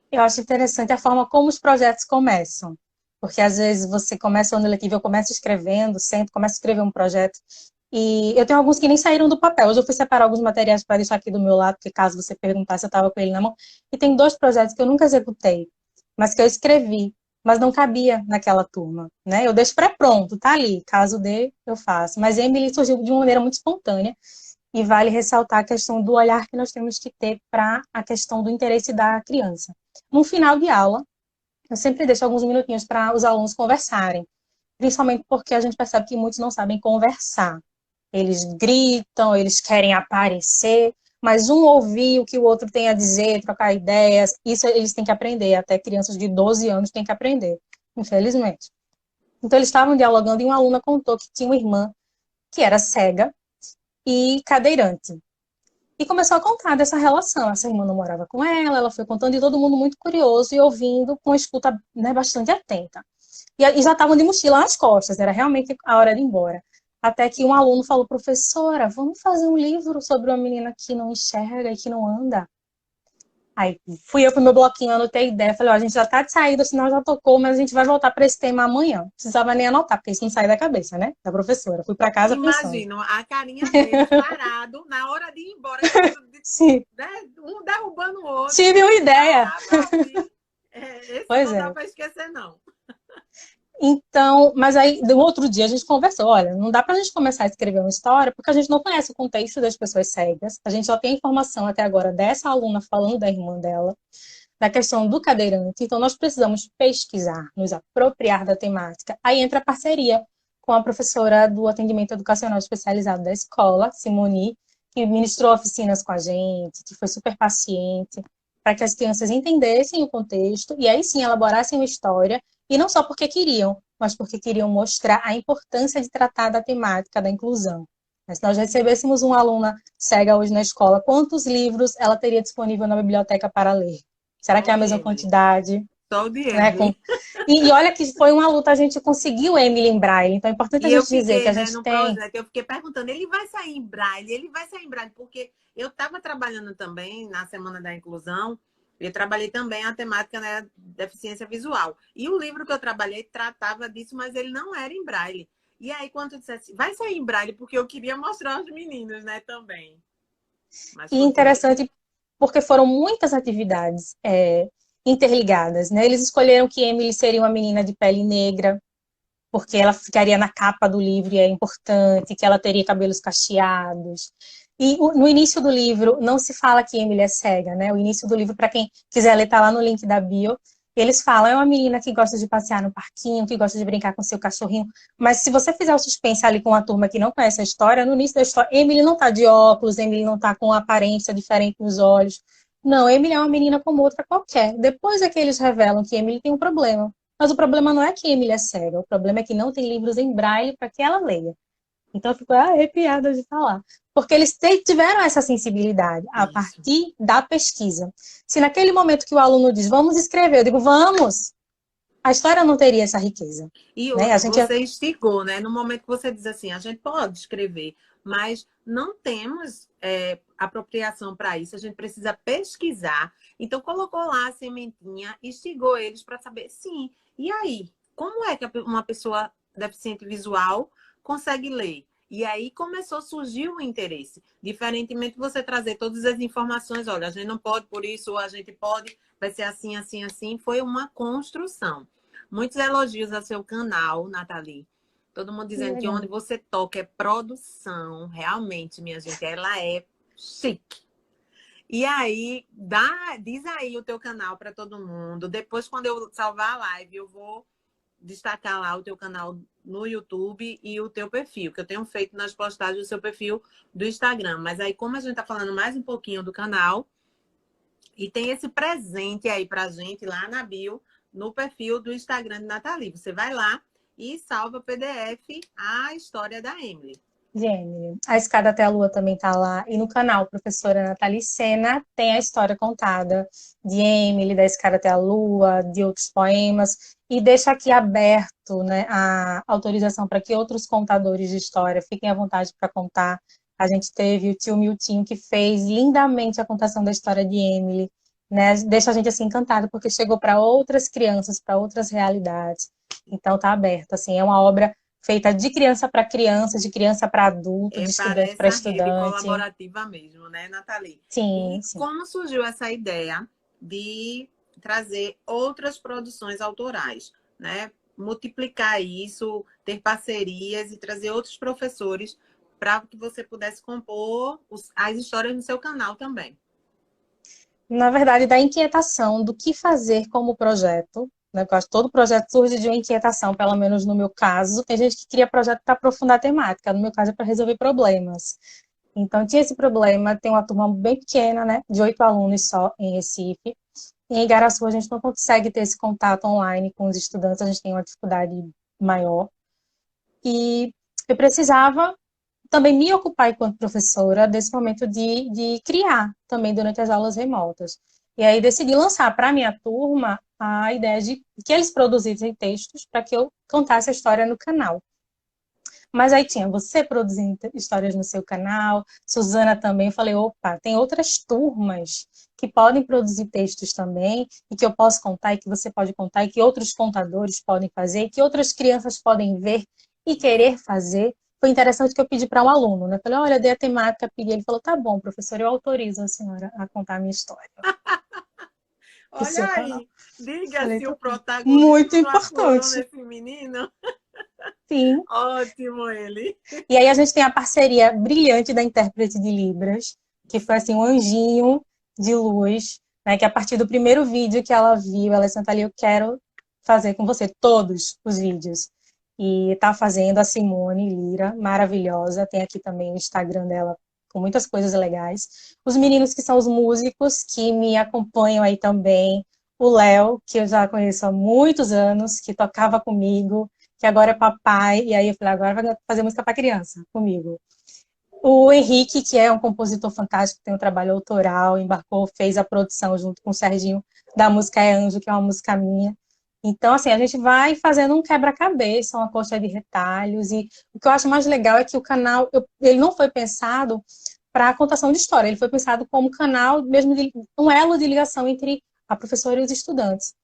Eu acho interessante a forma como os projetos começam. Porque às vezes você começa o ano letivo, eu começo escrevendo, sempre começo a escrever um projeto. E eu tenho alguns que nem saíram do papel. Hoje eu fui separar alguns materiais para deixar aqui do meu lado, porque caso você perguntasse, eu estava com ele na mão. E tem 2 projetos que eu nunca executei, mas que eu escrevi, mas não cabia naquela turma, né? Eu deixo pré-pronto, tá ali. Caso dê, eu faço. Mas Emily surgiu de uma maneira muito espontânea. E vale ressaltar a questão do olhar que nós temos que ter para a questão do interesse da criança. No final de aula, eu sempre deixo alguns minutinhos para os alunos conversarem, principalmente porque a gente percebe que muitos não sabem conversar. Eles gritam, eles querem aparecer, mas um ouvir o que o outro tem a dizer, trocar ideias, isso eles têm que aprender. Até crianças de 12 anos têm que aprender, infelizmente. Então, eles estavam dialogando e uma aluna contou que tinha uma irmã que era cega e cadeirante. E começou a contar dessa relação. Essa irmã não morava com ela foi contando e todo mundo muito curioso e ouvindo com a escuta, né, bastante atenta. E já estavam de mochila nas costas, era realmente a hora de ir embora. Até que um aluno falou, professora, vamos fazer um livro sobre uma menina que não enxerga e que não anda? Aí fui eu pro meu bloquinho, anotei a ideia, falei, ó, a gente já tá de saída, o sinal já tocou, mas a gente vai voltar para esse tema amanhã. Não precisava nem anotar, porque isso não sai da cabeça, né? Da professora. Fui para casa pensando. Imagino a carinha deles parado na hora de ir embora, Sim, né, um derrubando o outro. tive uma Vai ideia. lá para ouvir. Esse Pois não dá é. para esquecer, não. Então, mas aí, no outro dia, a gente conversou, olha, não dá pra gente começar a escrever uma história, porque a gente não conhece o contexto das pessoas cegas, a gente só tem informação até agora dessa aluna falando da irmã dela, da questão do cadeirante, então nós precisamos pesquisar, nos apropriar da temática. Aí entra a parceria com a professora do atendimento educacional especializado da escola, Simone, que ministrou oficinas com a gente, que foi super paciente, para que as crianças entendessem o contexto e aí sim elaborassem uma história, e não só porque queriam, mas porque queriam mostrar a importância de tratar da temática da inclusão. Mas se nós recebêssemos uma aluna cega hoje na escola, quantos livros ela teria disponível na biblioteca para ler? Será Só que é o a de mesma Emily. quantidade? Só o de Né? Emily. E olha que foi uma luta, a gente conseguiu Emily em Braille, então é importante a E eu gente dizer que fiquei, a né, gente no tem. projeto, eu fiquei perguntando, ele vai sair em braille? Ele vai sair em braille? Porque eu estava trabalhando também na Semana da Inclusão, eu trabalhei também a temática, né, deficiência visual. E o livro que eu trabalhei tratava disso, mas ele não era em braille. E aí, quando eu disse assim, vai sair em braille, porque eu queria mostrar aos meninos, né, também. Mas E continue. interessante porque foram muitas atividades interligadas, né? Eles escolheram que Emily seria uma menina de pele negra, porque ela ficaria na capa do livro e é importante, que ela teria cabelos cacheados. E no início do livro não se fala que Emily é cega, né? O início do livro, para quem quiser ler, tá lá no link da bio. Eles falam, é uma menina que gosta de passear no parquinho, que gosta de brincar com seu cachorrinho. Mas se você fizer o suspense ali com uma turma que não conhece a história, no início da história, Emily não tá de óculos, Emily não tá com aparência diferente nos olhos. Não, Emily é uma menina como outra qualquer. Depois é que eles revelam que Emily tem um problema. Mas o problema não é que Emily é cega, o problema é que não tem livros em braille para que ela leia. Então, eu fico arrepiada de falar. Porque eles tiveram essa sensibilidade a Isso. partir da pesquisa. Se naquele momento que o aluno diz, vamos escrever, eu digo, vamos, a história não teria essa riqueza. E Né? A outra, gente você instigou, né? No momento que você diz assim, a gente pode escrever, mas não temos apropriação para isso, a gente precisa pesquisar. Então, colocou lá a sementinha, instigou eles para saber, sim, e aí? Como é que uma pessoa deficiente visual consegue ler? E aí começou a surgir o interesse. Diferentemente de você trazer todas as informações, olha, a gente não pode por isso, ou a gente pode, vai ser assim, assim, assim, foi uma construção. Muitos elogios ao seu canal, Nathalie. Todo mundo dizendo que onde legal. você toca é produção. Realmente, minha gente, ela é chique. E aí, diz aí o teu canal para todo mundo. Depois, quando eu salvar a live, eu vou destacar lá o teu canal no YouTube e o teu perfil, que eu tenho feito nas postagens do seu perfil do Instagram. Mas aí, como a gente está falando mais um pouquinho do canal, e tem esse presente aí pra gente lá na bio, no perfil do Instagram de Nathalie. Você vai lá e salva PDF a história da Emily. De Emily. A Escada até a Lua também está lá. E no canal Professora Nathalie Sena tem a história contada de Emily, da Escada até a Lua, de outros poemas. E deixa aqui aberto, né, a autorização para que outros contadores de história fiquem à vontade para contar. A gente teve o tio Miltinho que fez lindamente a contação da história de Emily. Né? Deixa a gente assim encantado, porque chegou para outras crianças, para outras realidades. Então está aberto. Assim, é uma obra feita de criança para adulto, de estudante Parece para a rede estudante. colaborativa mesmo, né, Nathalie? Sim, E sim. como surgiu essa ideia de trazer outras produções autorais, né? Multiplicar isso, ter parcerias e trazer outros professores para que você pudesse compor as histórias no seu canal também. Na verdade, da inquietação do que fazer como projeto, né? Porque eu acho que todo projeto surge de uma inquietação, pelo menos no meu caso. Tem gente que cria projeto para aprofundar a temática, no meu caso é para resolver problemas. Então, tinha esse problema, tem uma turma bem pequena, né, de 8 alunos só em Recife. E em Igaraçu a gente não consegue ter esse contato online com os estudantes, a gente tem uma dificuldade maior. E eu precisava também me ocupar enquanto professora desse momento de criar também durante as aulas remotas. E aí decidi lançar para a minha turma a ideia de que eles produzissem textos para que eu contasse a história no canal. Mas aí tinha você produzindo histórias no seu canal, Suzana também. Eu falei, opa, tem outras turmas que podem produzir textos também, e que eu posso contar, e que você pode contar, e que outros contadores podem fazer, e que outras crianças podem ver e querer fazer. Foi interessante que eu pedi para um aluno, né? Falei, olha, dei a temática, pedi. Ele falou, tá bom, professor, eu autorizo a senhora a contar a minha história do Olha seu canal. aí, diga Falei, se o tá bom. protagonismo Muito não aflorou importante. nesse menino. Sim. Ótimo ele. E aí a gente tem a parceria brilhante da intérprete de Libras, que foi assim um anjinho de luz, né? Que a partir do primeiro vídeo que ela viu, ela sentou ali, eu quero fazer com você todos os vídeos. E tá fazendo a Simone Lira, maravilhosa. Tem aqui também o Instagram dela com muitas coisas legais. Os meninos que são os músicos que me acompanham aí também. O Léo, que eu já conheço há muitos anos, que tocava comigo, que agora é papai, e aí eu falei, agora vai fazer música para criança comigo. O Henrique, que é um compositor fantástico, tem um trabalho autoral, embarcou, fez a produção junto com o Serginho da música É Anjo, que é uma música minha. Então, assim, a gente vai fazendo um quebra-cabeça, uma coxa de retalhos, e o que eu acho mais legal é que o canal, ele não foi pensado para a contação de história, ele foi pensado como canal, mesmo um elo de ligação entre a professora e os estudantes,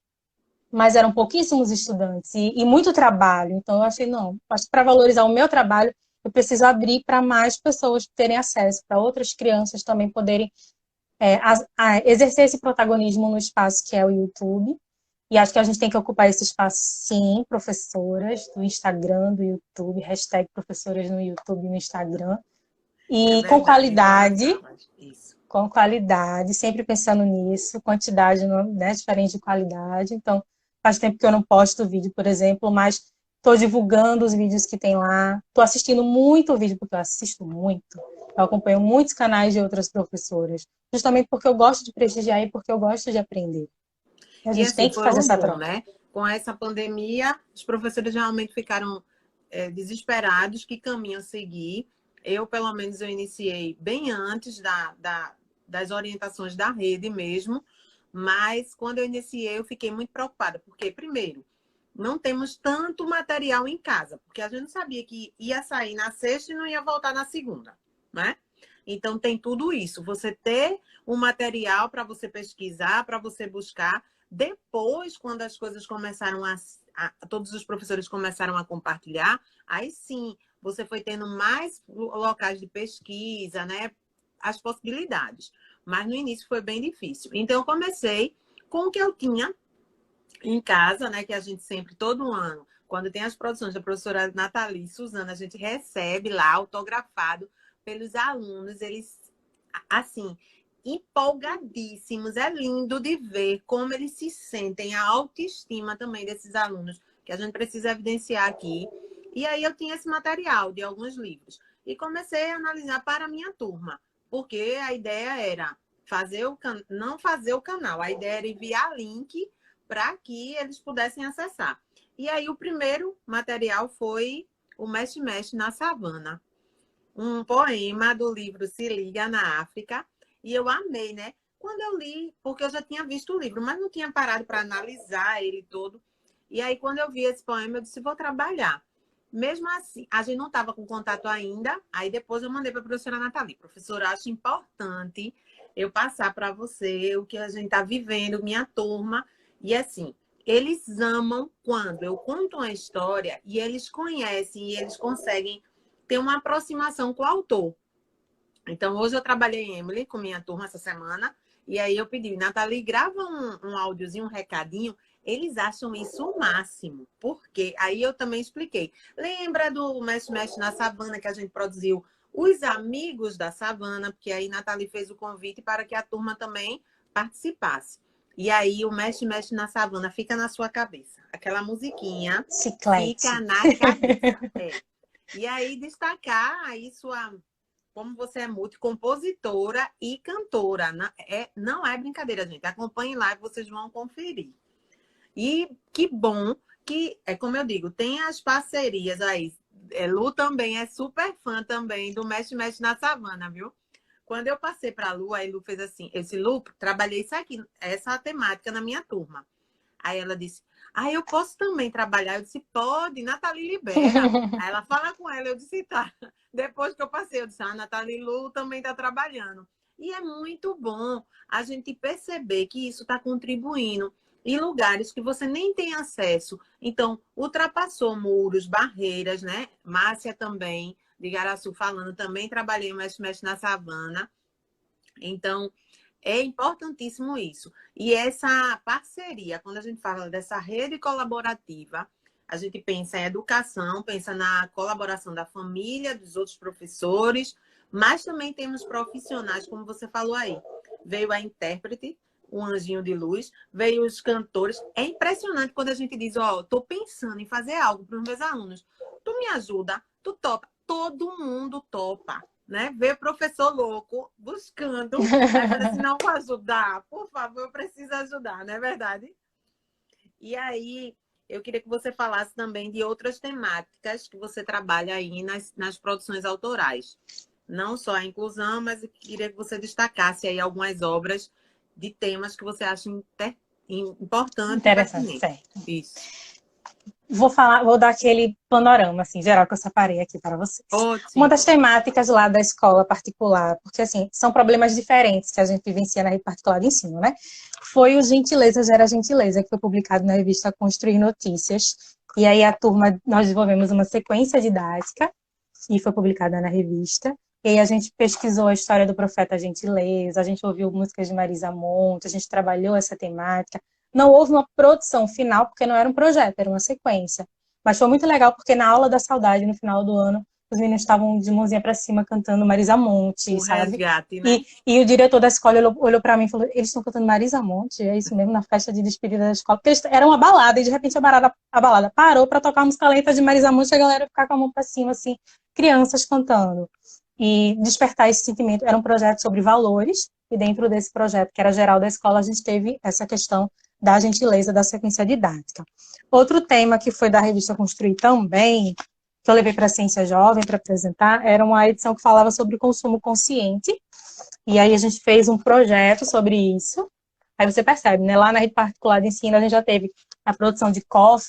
mas eram pouquíssimos estudantes e muito trabalho. Então, eu achei, não, acho que para valorizar o meu trabalho, eu preciso abrir para mais pessoas terem acesso, para outras crianças também poderem exercer esse protagonismo no espaço que é o YouTube. E acho que a gente tem que ocupar esse espaço, sim, professoras do Instagram, do YouTube, hashtag professoras no YouTube e no Instagram. É E verdade, encorajava isso. com qualidade, sempre pensando nisso, quantidade não é, né, diferente de qualidade. Então, faz tempo que eu não posto vídeo, por exemplo, mas estou divulgando os vídeos que tem lá. Estou assistindo muito vídeo, porque eu assisto muito. Eu acompanho muitos canais de outras professoras, justamente porque eu gosto de prestigiar e porque eu gosto de aprender. E a E gente tem assim, que foi fazer um essa bom, troca. né? Com essa pandemia, os professores realmente ficaram desesperados que caminho seguir. Eu, pelo menos, eu iniciei bem antes das orientações da rede mesmo, mas quando eu iniciei, eu fiquei muito preocupada, porque, primeiro, não temos tanto material em casa, porque a gente não sabia que ia sair na sexta e não ia voltar na segunda, né? Então, tem tudo isso. Você ter um material para você pesquisar, para você buscar. Depois, quando as coisas começaram todos os professores começaram a compartilhar, aí sim, você foi tendo mais locais de pesquisa, né? As possibilidades. Mas no início foi bem difícil. Então, eu comecei com o que eu tinha em casa, né? Que a gente sempre, todo ano, quando tem as produções da professora Nathalie e Suzana, a gente recebe lá, autografado pelos alunos. Eles, assim, empolgadíssimos. É lindo de ver como eles se sentem, a autoestima também desses alunos, que a gente precisa evidenciar aqui. E aí eu tinha esse material de alguns livros. E comecei a analisar para a minha turma, porque a ideia era não fazer o canal, a ideia era enviar link para que eles pudessem acessar. E aí o primeiro material foi o Mexe Mexe na Savana, um poema do livro Se Liga na África, e eu amei, né? Quando eu li, porque eu já tinha visto o livro, mas não tinha parado para analisar ele todo. E aí, quando eu vi esse poema, eu disse, vou trabalhar. Mesmo assim, a gente não estava com contato ainda, aí depois eu mandei para a professora Nathalie. Professora, acho importante eu passar para você o que a gente está vivendo, minha turma. E assim, eles amam quando eu conto uma história e eles conhecem e eles conseguem ter uma aproximação com o autor. Então, hoje eu trabalhei em Emily com minha turma essa semana, e aí eu pedi, Nathalie, grava um áudiozinho, um recadinho. Eles acham isso o máximo, porque aí eu também expliquei. Lembra do Mexe Mexe na Savana que a gente produziu Os Amigos da Savana, porque aí Nathalie fez o convite para que a turma também participasse. E aí o Mexe Mexe na Savana fica na sua cabeça. Aquela musiquinha Chiclete. fica na cabeça. É. E aí destacar aí como você é multicompositora e cantora. Não é brincadeira, gente. Acompanhem lá e vocês vão conferir. E que bom que, é como eu digo, tem as parcerias aí. Lu também é super fã também do Mexe Mexe na Savana, viu? Quando eu passei para a Lu, aí Lu fez assim, Lu, trabalhei isso aqui, essa temática na minha turma. Aí ela disse, eu posso também trabalhar? Eu disse, pode, Nathalie libera. Aí ela fala com ela, eu disse, tá. Depois que eu passei, eu disse, Nathalie Lu também está trabalhando. E é muito bom a gente perceber que isso está contribuindo em lugares que você nem tem acesso. Então, ultrapassou muros, barreiras, né? Márcia também, de Igaraçu falando, também trabalhei em Mexe na Savana. Então, é importantíssimo isso. E essa parceria, quando a gente fala dessa rede colaborativa, a gente pensa em educação, pensa na colaboração da família, dos outros professores, mas também temos profissionais, como você falou aí. Veio a intérprete, um anjinho de luz, veio os cantores. É impressionante quando a gente diz, estou pensando em fazer algo para os meus alunos. Tu me ajuda? Tu topa? Todo mundo topa. Né? Ver professor louco buscando. Aí fala assim, não vou ajudar, por favor, eu preciso ajudar, não é verdade? E aí, eu queria que você falasse também de outras temáticas que você trabalha aí nas produções autorais. Não só a inclusão, mas eu queria que você destacasse aí algumas obras de temas que você acha importante e Interessante, pertinente. certo. Isso. Vou dar aquele panorama, assim, geral, que eu separei aqui para vocês. Ótimo. Uma das temáticas lá da escola particular, porque, assim, são problemas diferentes que a gente vivencia na rede particular de ensino, né? Foi o Gentileza Gera Gentileza, que foi publicado na revista Construir Notícias. E aí nós desenvolvemos uma sequência didática, e foi publicada na revista. E aí a gente pesquisou a história do profeta Gentileza, a gente ouviu músicas de Marisa Monte, a gente trabalhou essa temática. Não houve uma produção final, porque não era um projeto, era uma sequência. Mas foi muito legal, porque na aula da saudade, no final do ano, os meninos estavam de mãozinha para cima cantando Marisa Monte, sabe? Resgate, né? E o diretor da escola olhou para mim e falou, eles estão cantando Marisa Monte? É isso mesmo, na festa de despedida da escola? Porque era uma balada, e de repente a balada parou para tocar música lenta de Marisa Monte e a galera ficar com a mão para cima, assim, crianças cantando. E despertar esse sentimento. Era um projeto sobre valores, e dentro desse projeto, que era geral da escola, a gente teve essa questão da gentileza da sequência didática. Outro tema que foi da revista Construir também, que eu levei para a Ciência Jovem para apresentar, era uma edição que falava sobre consumo consciente, e aí a gente fez um projeto sobre isso. Aí você percebe, né? Lá na rede particular de ensino, a gente já teve a produção de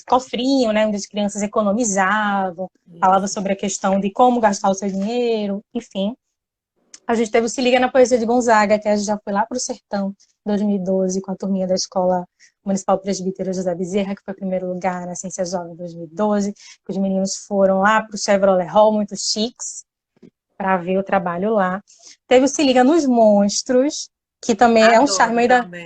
cofrinho, né? Onde as crianças economizavam, falava sobre a questão de como gastar o seu dinheiro, enfim. A gente teve o Se Liga na Poesia de Gonzaga, que a gente já foi lá para o Sertão, em 2012, com a turminha da Escola Municipal Presbítero José Bezerra, que foi o primeiro lugar na Ciência Jovem em 2012, que os meninos foram lá para o Chevrolet Hall, muito chiques, para ver o trabalho lá. Teve o Se Liga nos Monstros, que também é um charme.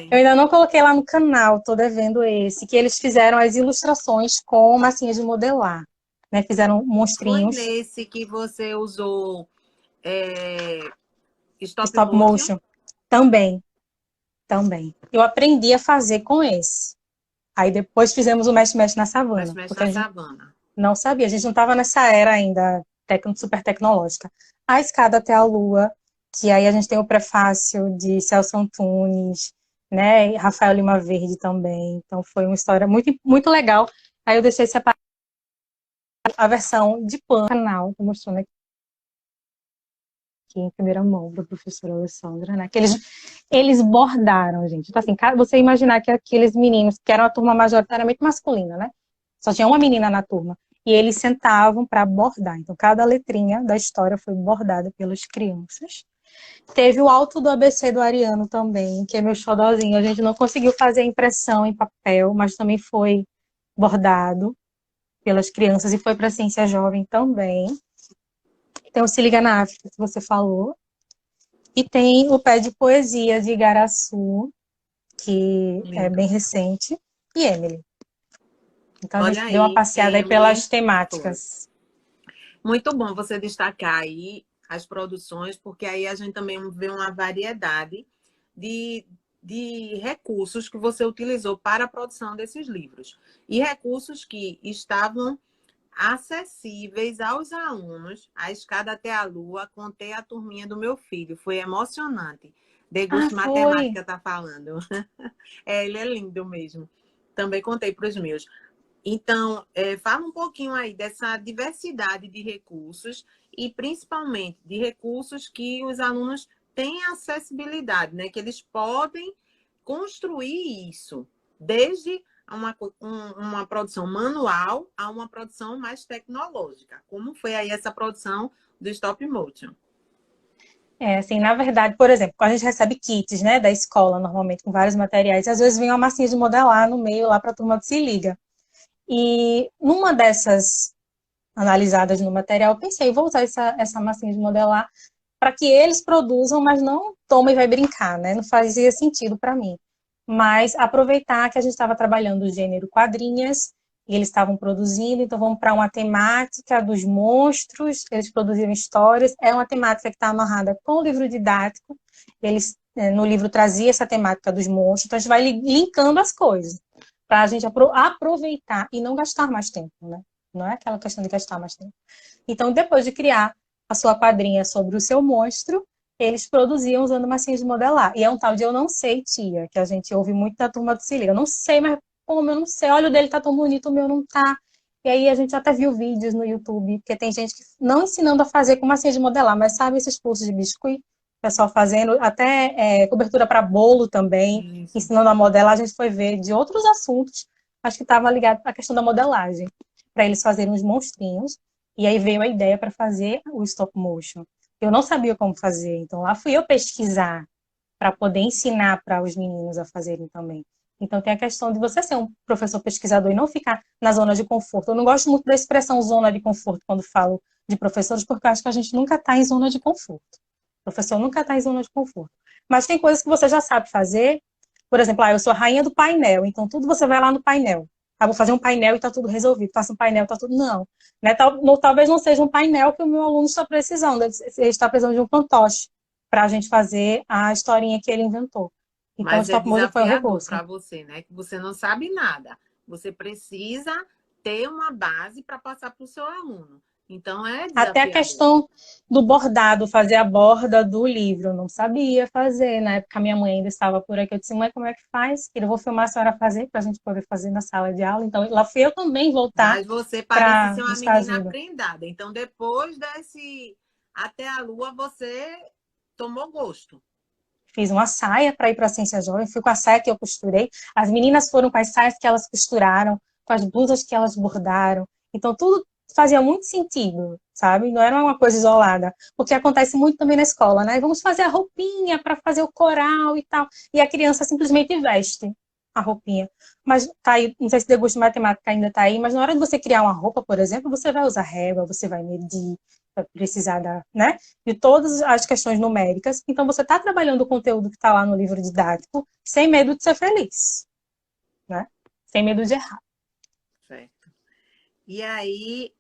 Eu ainda não coloquei lá no canal, tô devendo esse, que eles fizeram as ilustrações com massinhas de modelar, né? Fizeram monstrinhos. Foi nesse que você usou Stop motion. Também. Eu aprendi a fazer com esse. Aí depois fizemos o Mexe Mexe na Savana. Mexe na Savana. Não sabia, a gente não estava nessa era ainda super tecnológica. A Escada até a Lua, que aí a gente tem o prefácio de Celso Antunes, né? E Rafael Lima Verde também. Então foi uma história muito, muito legal. Aí eu deixei separado a versão de canal, tô mostrando aqui em primeira mão para a professora Alessandra, né? Que eles bordaram, gente. Então, assim, você imaginar que aqueles meninos, que eram uma turma majoritariamente masculina, né? Só tinha uma menina na turma. E eles sentavam para bordar. Então, cada letrinha da história foi bordada pelas crianças. Teve o Alto do ABC do Ariano também, que é meu xodózinho. A gente não conseguiu fazer a impressão em papel, mas também foi bordado pelas crianças e foi para a Ciência Jovem também. Tem o Se Liga na África, que você falou. E tem o Pé de Poesia de Igaraçu, que é bem recente, e Emily. Então, a gente deu uma passeada aí pelas temáticas. Muito bom você destacar aí as produções, porque aí a gente também vê uma variedade de recursos que você utilizou para a produção desses livros. E recursos que estavam acessíveis aos alunos. A Escada até a Lua, contei a turminha do meu filho, foi emocionante. Degusto Matemática tá falando. Ele é lindo mesmo. Também contei para os meus. Então, fala um pouquinho aí dessa diversidade de recursos e principalmente de recursos que os alunos têm acessibilidade, né? Que eles podem construir isso, desde uma produção manual a uma produção mais tecnológica. Como foi aí essa produção do stop motion? Assim, na verdade, por exemplo, quando a gente recebe kits, né, da escola, normalmente, com vários materiais, às vezes vem uma massinha de modelar no meio lá para a turma que se liga. E numa dessas analisadas no material, eu pensei, vou usar essa massinha de modelar para que eles produzam, mas não toma e vai brincar, né? Não fazia sentido para mim. Mas aproveitar que a gente estava trabalhando o gênero quadrinhas, e eles estavam produzindo, então vamos para uma temática dos monstros, eles produziram histórias, é uma temática que está amarrada com o livro didático, eles no livro trazia essa temática dos monstros, então a gente vai linkando as coisas, para a gente aproveitar e não gastar mais tempo, né? Não é aquela questão de gastar mais tempo. Então, depois de criar a sua quadrinha sobre o seu monstro, eles produziam usando massinhas de modelar. E é um tal de eu não sei, tia, que a gente ouve muito da turma do Se Liga. Eu não sei, mas como eu não sei, olha, o dele tá tão bonito, o meu não tá. E aí a gente até viu vídeos no YouTube, porque tem gente que não ensinando a fazer com massinha de modelar, mas sabe esses cursos de biscuit? O pessoal fazendo, até cobertura para bolo também, Isso. ensinando a modelar, a gente foi ver de outros assuntos, acho que estava ligado à questão da modelagem, para eles fazerem os monstrinhos. E aí veio a ideia para fazer o stop motion. Eu não sabia como fazer, então lá fui eu pesquisar para poder ensinar para os meninos a fazerem também. Então tem a questão de você ser um professor pesquisador e não ficar na zona de conforto. Eu não gosto muito da expressão zona de conforto quando falo de professores, porque eu acho que a gente nunca está em zona de conforto. O professor nunca está em zona de conforto. Mas tem coisas que você já sabe fazer. Por exemplo, eu sou a rainha do painel, então tudo você vai lá no painel. Vou fazer um painel e está tudo resolvido. Faço um painel, está tudo. Não. Né? Talvez não seja um painel que o meu aluno está precisando. Ele está precisando de um fantoche para a gente fazer a historinha que ele inventou. Então, o Mas é stop motion foi o desafiador recurso. para você, né? Que você não sabe nada. Você precisa ter uma base para passar para o seu aluno. Então, é Até a desafiador. questão do bordado, fazer a borda do livro, eu não sabia fazer. Na época, a minha mãe ainda estava por aqui. Eu disse, mãe, como é que faz? Eu vou filmar a senhora fazer para a gente poder fazer na sala de aula. Então, lá fui eu também voltar Mas você parece para ser uma buscar menina ajuda. prendada. Então, depois desse Até a Lua, você tomou gosto. Fiz uma saia para ir para a Ciência Jovem, fui com a saia que eu costurei. As meninas foram com as saias que elas costuraram, com as blusas que elas bordaram. Então, tudo fazia muito sentido, sabe? Não era uma coisa isolada. Porque acontece muito também na escola, né? Vamos fazer a roupinha para fazer o coral e tal. E a criança simplesmente veste a roupinha. Mas tá aí, não sei se o degusto de matemática ainda está aí, mas na hora de você criar uma roupa, por exemplo, você vai usar régua, você vai medir, vai precisar né, de todas as questões numéricas. Então, você está trabalhando o conteúdo que está lá no livro didático sem medo de ser feliz, né? Sem medo de errar. Certo. E aí,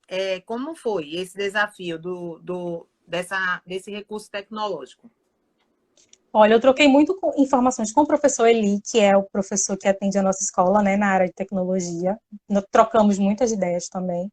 como foi esse desafio desse recurso tecnológico? Olha, eu troquei muito informações com o professor Eli, que é o professor que atende a nossa escola, né, na área de tecnologia. Nós trocamos muitas ideias também.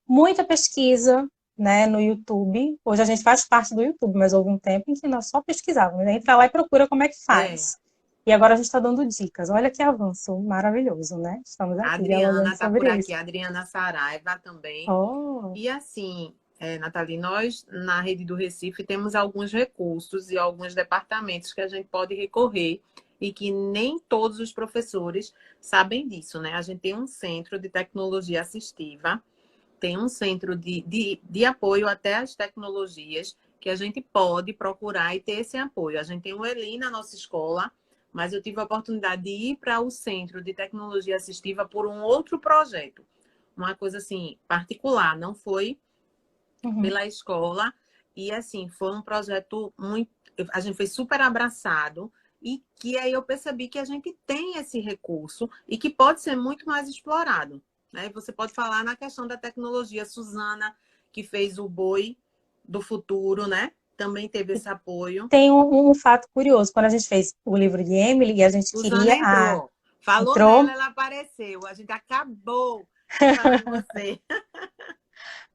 Muita pesquisa, né, no YouTube. Hoje a gente faz parte do YouTube, mas houve um tempo em que nós só pesquisávamos, né? Entra lá e procura como é que faz. E agora a gente está dando dicas. Olha que avanço maravilhoso, né? Estamos A aqui Adriana dialogando está por sobre aqui, isso. a Adriana Saraiva também. Oh, E assim, Nathalie, nós na Rede do Recife temos alguns recursos e alguns departamentos que a gente pode recorrer e que nem todos os professores sabem disso, né? A gente tem um centro de tecnologia assistiva, tem um centro de apoio até às tecnologias que a gente pode procurar e ter esse apoio. A gente tem o Eli na nossa escola, mas eu tive a oportunidade de ir para o Centro de Tecnologia Assistiva por um outro projeto. Uma coisa assim, particular, não foi pela escola. E assim, foi um projeto muito. A gente foi super abraçado. E que aí eu percebi que a gente tem esse recurso e que pode ser muito mais explorado. Né? Você pode falar na questão da tecnologia. Suzana, que fez o Boi do Futuro, né? Também teve esse apoio. tem um fato curioso. Quando a gente fez o livro de Emily e a gente Suzana queria entrou. Falou entrou. nela, ela apareceu. A gente acabou de falar em você.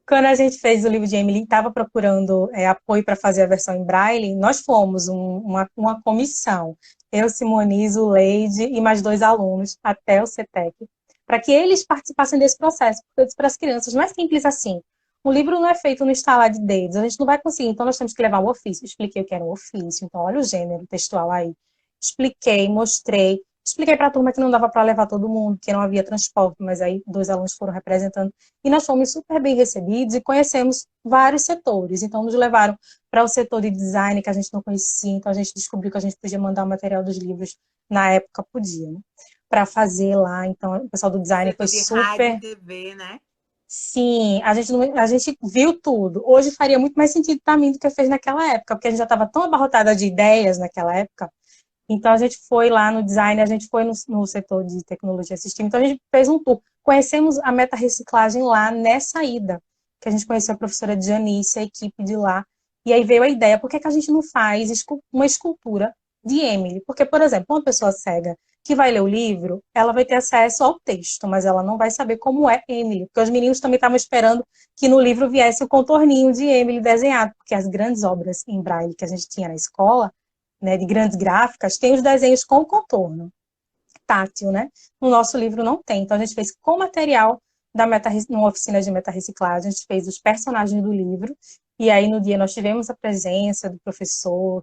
Quando a gente fez o livro de Emily, estava procurando apoio para fazer a versão em Braille, nós fomos uma comissão, eu, Simone, Zuleide e mais 2 alunos, até o CETEC, para que eles participassem desse processo, porque eu disse para as crianças, não é simples assim. O livro não é feito no estalar de dedos, a gente não vai conseguir, então nós temos que levar um ofício. Expliquei o que era um ofício, então olha o gênero textual aí. Expliquei, mostrei, Expliquei para a turma que não dava para levar todo mundo, que não havia transporte, mas aí 2 alunos foram representando. E nós fomos super bem recebidos e conhecemos vários setores. Então, nos levaram para o setor de design, que a gente não conhecia. Então, a gente descobriu que a gente podia mandar o material dos livros, na época podia, né? Para fazer lá. Então, o pessoal do O design foi setor de rádio e super. TV, né? Sim, a gente viu tudo. Hoje faria muito mais sentido para mim do que fez naquela época, porque a gente já estava tão abarrotada de ideias naquela época. Então, a gente foi lá no design, a gente foi no setor de tecnologia assistiva. Então, a gente fez um tour. Conhecemos a meta-reciclagem lá nessa ida, que a gente conheceu a professora Janice, a equipe de lá. E aí veio a ideia, por que que a gente não faz uma escultura de Emily? Porque, por exemplo, uma pessoa cega que vai ler o livro, ela vai ter acesso ao texto, mas ela não vai saber como é Emily. Porque os meninos também estavam esperando que no livro viesse o contorninho de Emily desenhado, porque as grandes obras em braille que a gente tinha na escola, né, de grandes gráficas, tem os desenhos com contorno tátil, né? No nosso livro não tem. Então, a gente fez com material numa oficina de meta-reciclagem, a gente fez os personagens do livro, e aí no dia nós tivemos a presença do professor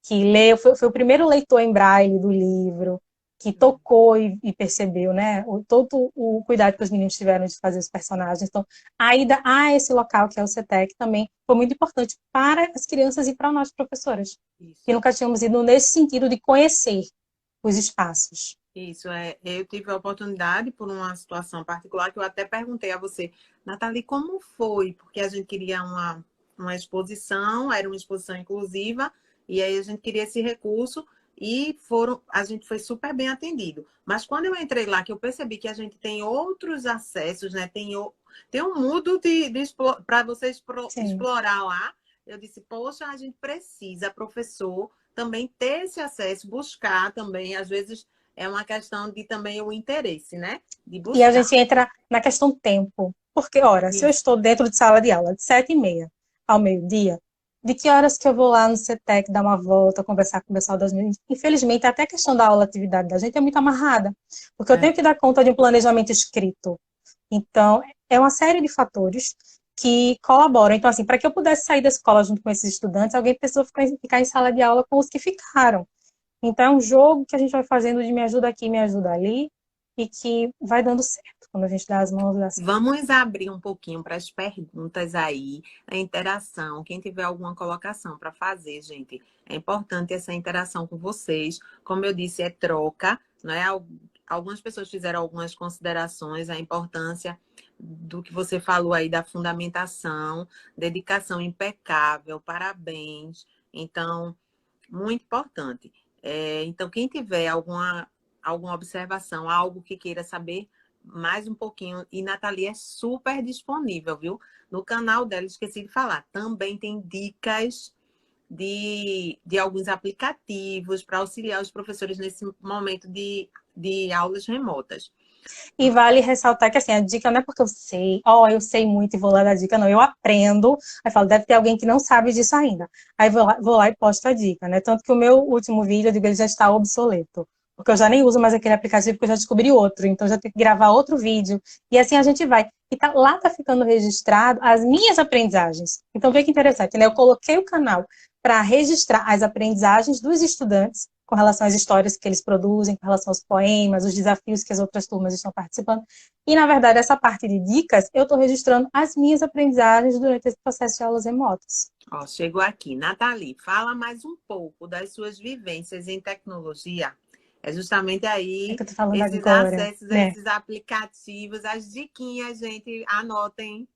que leu, foi o primeiro leitor em braille do livro, que tocou e percebeu, né, todo o cuidado que os meninos tiveram de fazer os personagens. Então, a ida a esse local, que é o CETEC, também foi muito importante para as crianças e para nós, professoras, que Isso. nunca tínhamos ido nesse sentido de conhecer os espaços. Isso, eu tive a oportunidade por uma situação particular que eu até perguntei a você, Nathalie, como foi? Porque a gente queria uma exposição, era uma exposição inclusiva, e aí a gente queria esse recurso e a gente foi super bem atendido. Mas quando eu entrei lá, que eu percebi que a gente tem outros acessos, né? Tem um mundo para você Sim. explorar lá. Eu disse, poxa, a gente precisa, professor, também ter esse acesso, buscar também, às vezes é uma questão de também o interesse, né? De E a gente buscar. entra na questão tempo. Porque, ora, se eu Isso. estou dentro de sala de aula de 7h30 ao meio-dia, de que horas que eu vou lá no CETEC dar uma volta, conversar com o pessoal das meninas? Infelizmente, até a questão da aula, atividade da gente é muito amarrada. Porque eu tenho É. que dar conta de um planejamento escrito. Então, é uma série de fatores que colaboram. Então, assim, para que eu pudesse sair da escola junto com esses estudantes, alguém precisou ficar em sala de aula com os que ficaram. Então, é um jogo que a gente vai fazendo de me ajuda aqui, me ajuda ali, e que vai dando certo. Quando a gente dá as mãos, dá certo. Vamos abrir um pouquinho para as perguntas aí, a interação. Quem tiver alguma colocação para fazer, gente, é importante essa interação com vocês. Como eu disse, é troca, né? Algumas pessoas fizeram algumas considerações, a importância do que você falou aí da fundamentação, dedicação impecável, parabéns. Então, muito importante. Então, quem tiver alguma observação, algo que queira saber mais um pouquinho, e Nathalie é super disponível, viu? No canal dela, esqueci de falar, também tem dicas de alguns aplicativos para auxiliar os professores nesse momento de aulas remotas. E vale ressaltar que, assim, a dica não é porque eu sei muito e vou lá dar dica, não. Eu aprendo, aí falo, deve ter alguém que não sabe disso ainda. Aí vou lá e posto a dica, né? Tanto que o meu último vídeo, eu digo, ele já está obsoleto. Porque eu já nem uso mais aquele aplicativo, porque eu já descobri outro. Então, já tenho que gravar outro vídeo. E assim a gente vai. E lá tá ficando registrado as minhas aprendizagens. Então, vê que interessante, né? Eu coloquei o canal para registrar as aprendizagens dos estudantes com relação às histórias que eles produzem, com relação aos poemas, os desafios que as outras turmas estão participando. E, na verdade, essa parte de dicas, eu estou registrando as minhas aprendizagens durante esse processo de aulas remotas. Ó, chegou aqui. Nathalie, fala mais um pouco das suas vivências em tecnologia. É justamente É aí que eu estou falando esses agora, acessos a né? esses aplicativos, as diquinhas, gente, anotem.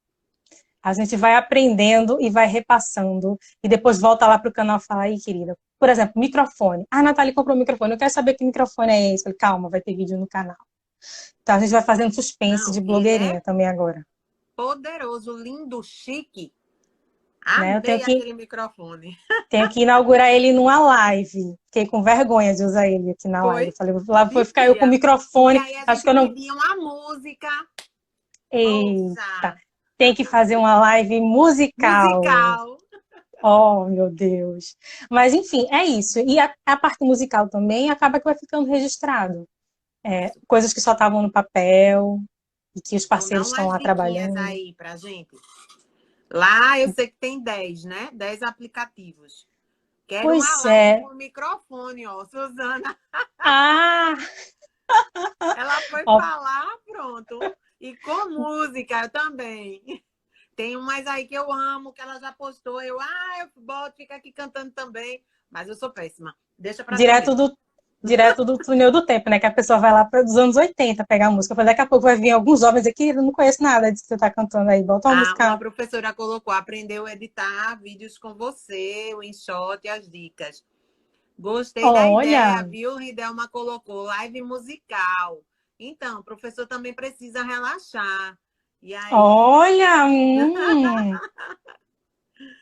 A gente vai aprendendo e vai repassando, e depois volta lá para o canal e fala, aí, querida, por exemplo, microfone. Ah, a Natália comprou um microfone, eu quero saber que microfone é esse. Eu falei, calma, vai ter vídeo no canal. Então, a gente vai fazendo suspense Não, de ele é blogueirinha também agora. poderoso, lindo, chique. Né? Amei aquele microfone. Tenho que inaugurar ele numa live. Fiquei com vergonha de usar ele aqui na live. Eu Foi? falei, lá vou ficar eu com o Devia. E microfone. aí a Acho que gente eu não. pedia uma música. Eita, Poxa, tem que fazer uma live musical. musical. Oh, meu Deus. Mas, enfim, é isso. E a parte musical também acaba que vai ficando registrado. Isso. Coisas que só estavam no papel e que os Então dá parceiros estão umas lá diquinhas trabalhando. aí pra gente. Lá eu sei que tem 10, né? 10 aplicativos. Quero uma Pois live é. com microfone, ó. Suzana, Ah, ela foi ó, falar, pronto. E com música também. Tem umas aí que eu amo, que ela já postou. Eu boto, fica aqui cantando também. Mas eu sou péssima. Deixa pra tu direto ver. do, direto do túnel do tempo, né? Que a pessoa vai lá para os anos 80 pegar a música. Daqui a pouco vai vir alguns jovens aqui, eu não conheço nada disso que você tá cantando aí. Bota uma Uma música. professora colocou, aprendeu a editar vídeos com você, o InShot e as dicas. Gostei da ideia, Olha, viu? Ridelma colocou live musical. Então, o professor também precisa relaxar. E aí, olha,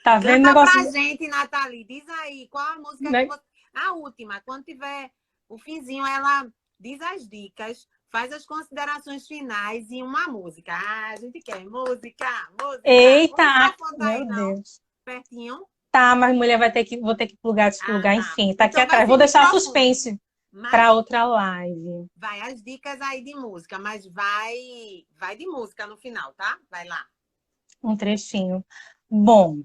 tá vendo o canta negócio, pra gente, Nathalie. Diz aí, qual a música que né? você. A última, quando tiver o finzinho, ela diz as dicas, faz as considerações finais e uma música. Ah, a gente quer música, música. O Eita, microfone tá meu aí, não? Deus. Pertinho? Tá, mas mulher vou ter que plugar, Ah, desplugar, tá. enfim, tá aqui Então vai atrás. sem Vou deixar microfone. suspense para Mas outra live. vai as dicas aí de música, mas vai de música no final, tá? Vai lá. Um trechinho. Bom,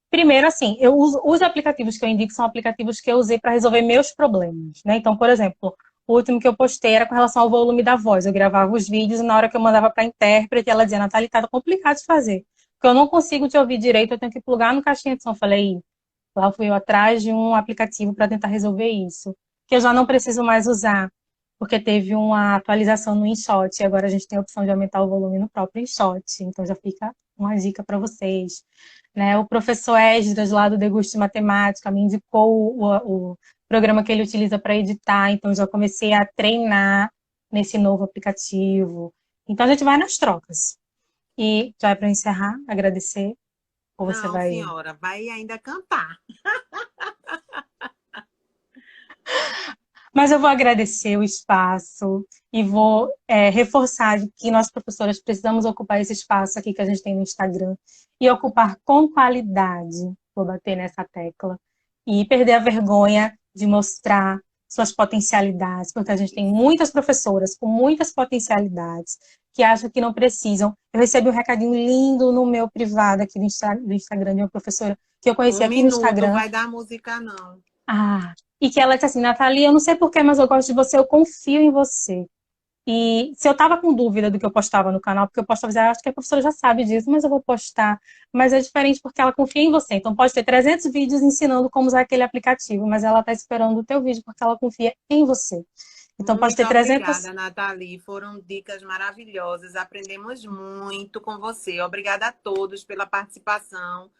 primeiro, assim, eu uso os aplicativos que eu indico são aplicativos que eu usei para resolver meus problemas, né? Então, por exemplo, o último que eu postei era com relação ao volume da voz. Eu gravava os vídeos e na hora que eu mandava para a intérprete, ela dizia, Natália, tá complicado de fazer. Porque eu não consigo te ouvir direito, eu tenho que plugar no caixinha de som. Eu falei, lá fui eu atrás de um aplicativo para tentar resolver isso, que eu já não preciso mais usar, porque teve uma atualização no InShot, e agora a gente tem a opção de aumentar o volume no próprio InShot, então já fica uma dica para vocês. Né? O professor Esdras, lá do Deguste Matemática, me indicou o programa que ele utiliza para editar, então já comecei a treinar nesse novo aplicativo. Então a gente vai nas trocas. E já é para encerrar, agradecer, ou você Não, vai. senhora, vai ainda cantar. Mas eu vou agradecer o espaço e vou reforçar que nós, professoras, precisamos ocupar esse espaço aqui que a gente tem no Instagram e ocupar com qualidade, vou bater nessa tecla, e perder a vergonha de mostrar suas potencialidades, porque a gente tem muitas professoras com muitas potencialidades que acham que não precisam. Eu recebi um recadinho lindo no meu privado aqui do Instagram de uma professora que eu conheci Um aqui no minuto, Instagram. vai dar música, não. Ah, e que ela disse assim, Nathalie, eu não sei porquê, mas eu gosto de você, eu confio em você. E se eu tava com dúvida do que eu postava no canal, porque eu postava, acho que a professora já sabe disso, mas eu vou postar. Mas é diferente porque ela confia em você. Então pode ter 300 vídeos ensinando como usar aquele aplicativo, mas ela tá esperando o teu vídeo porque ela confia em você. Então pode Muito ter 300. obrigada, Nathalie. Foram dicas maravilhosas. Aprendemos muito com você. Obrigada a todos pela participação.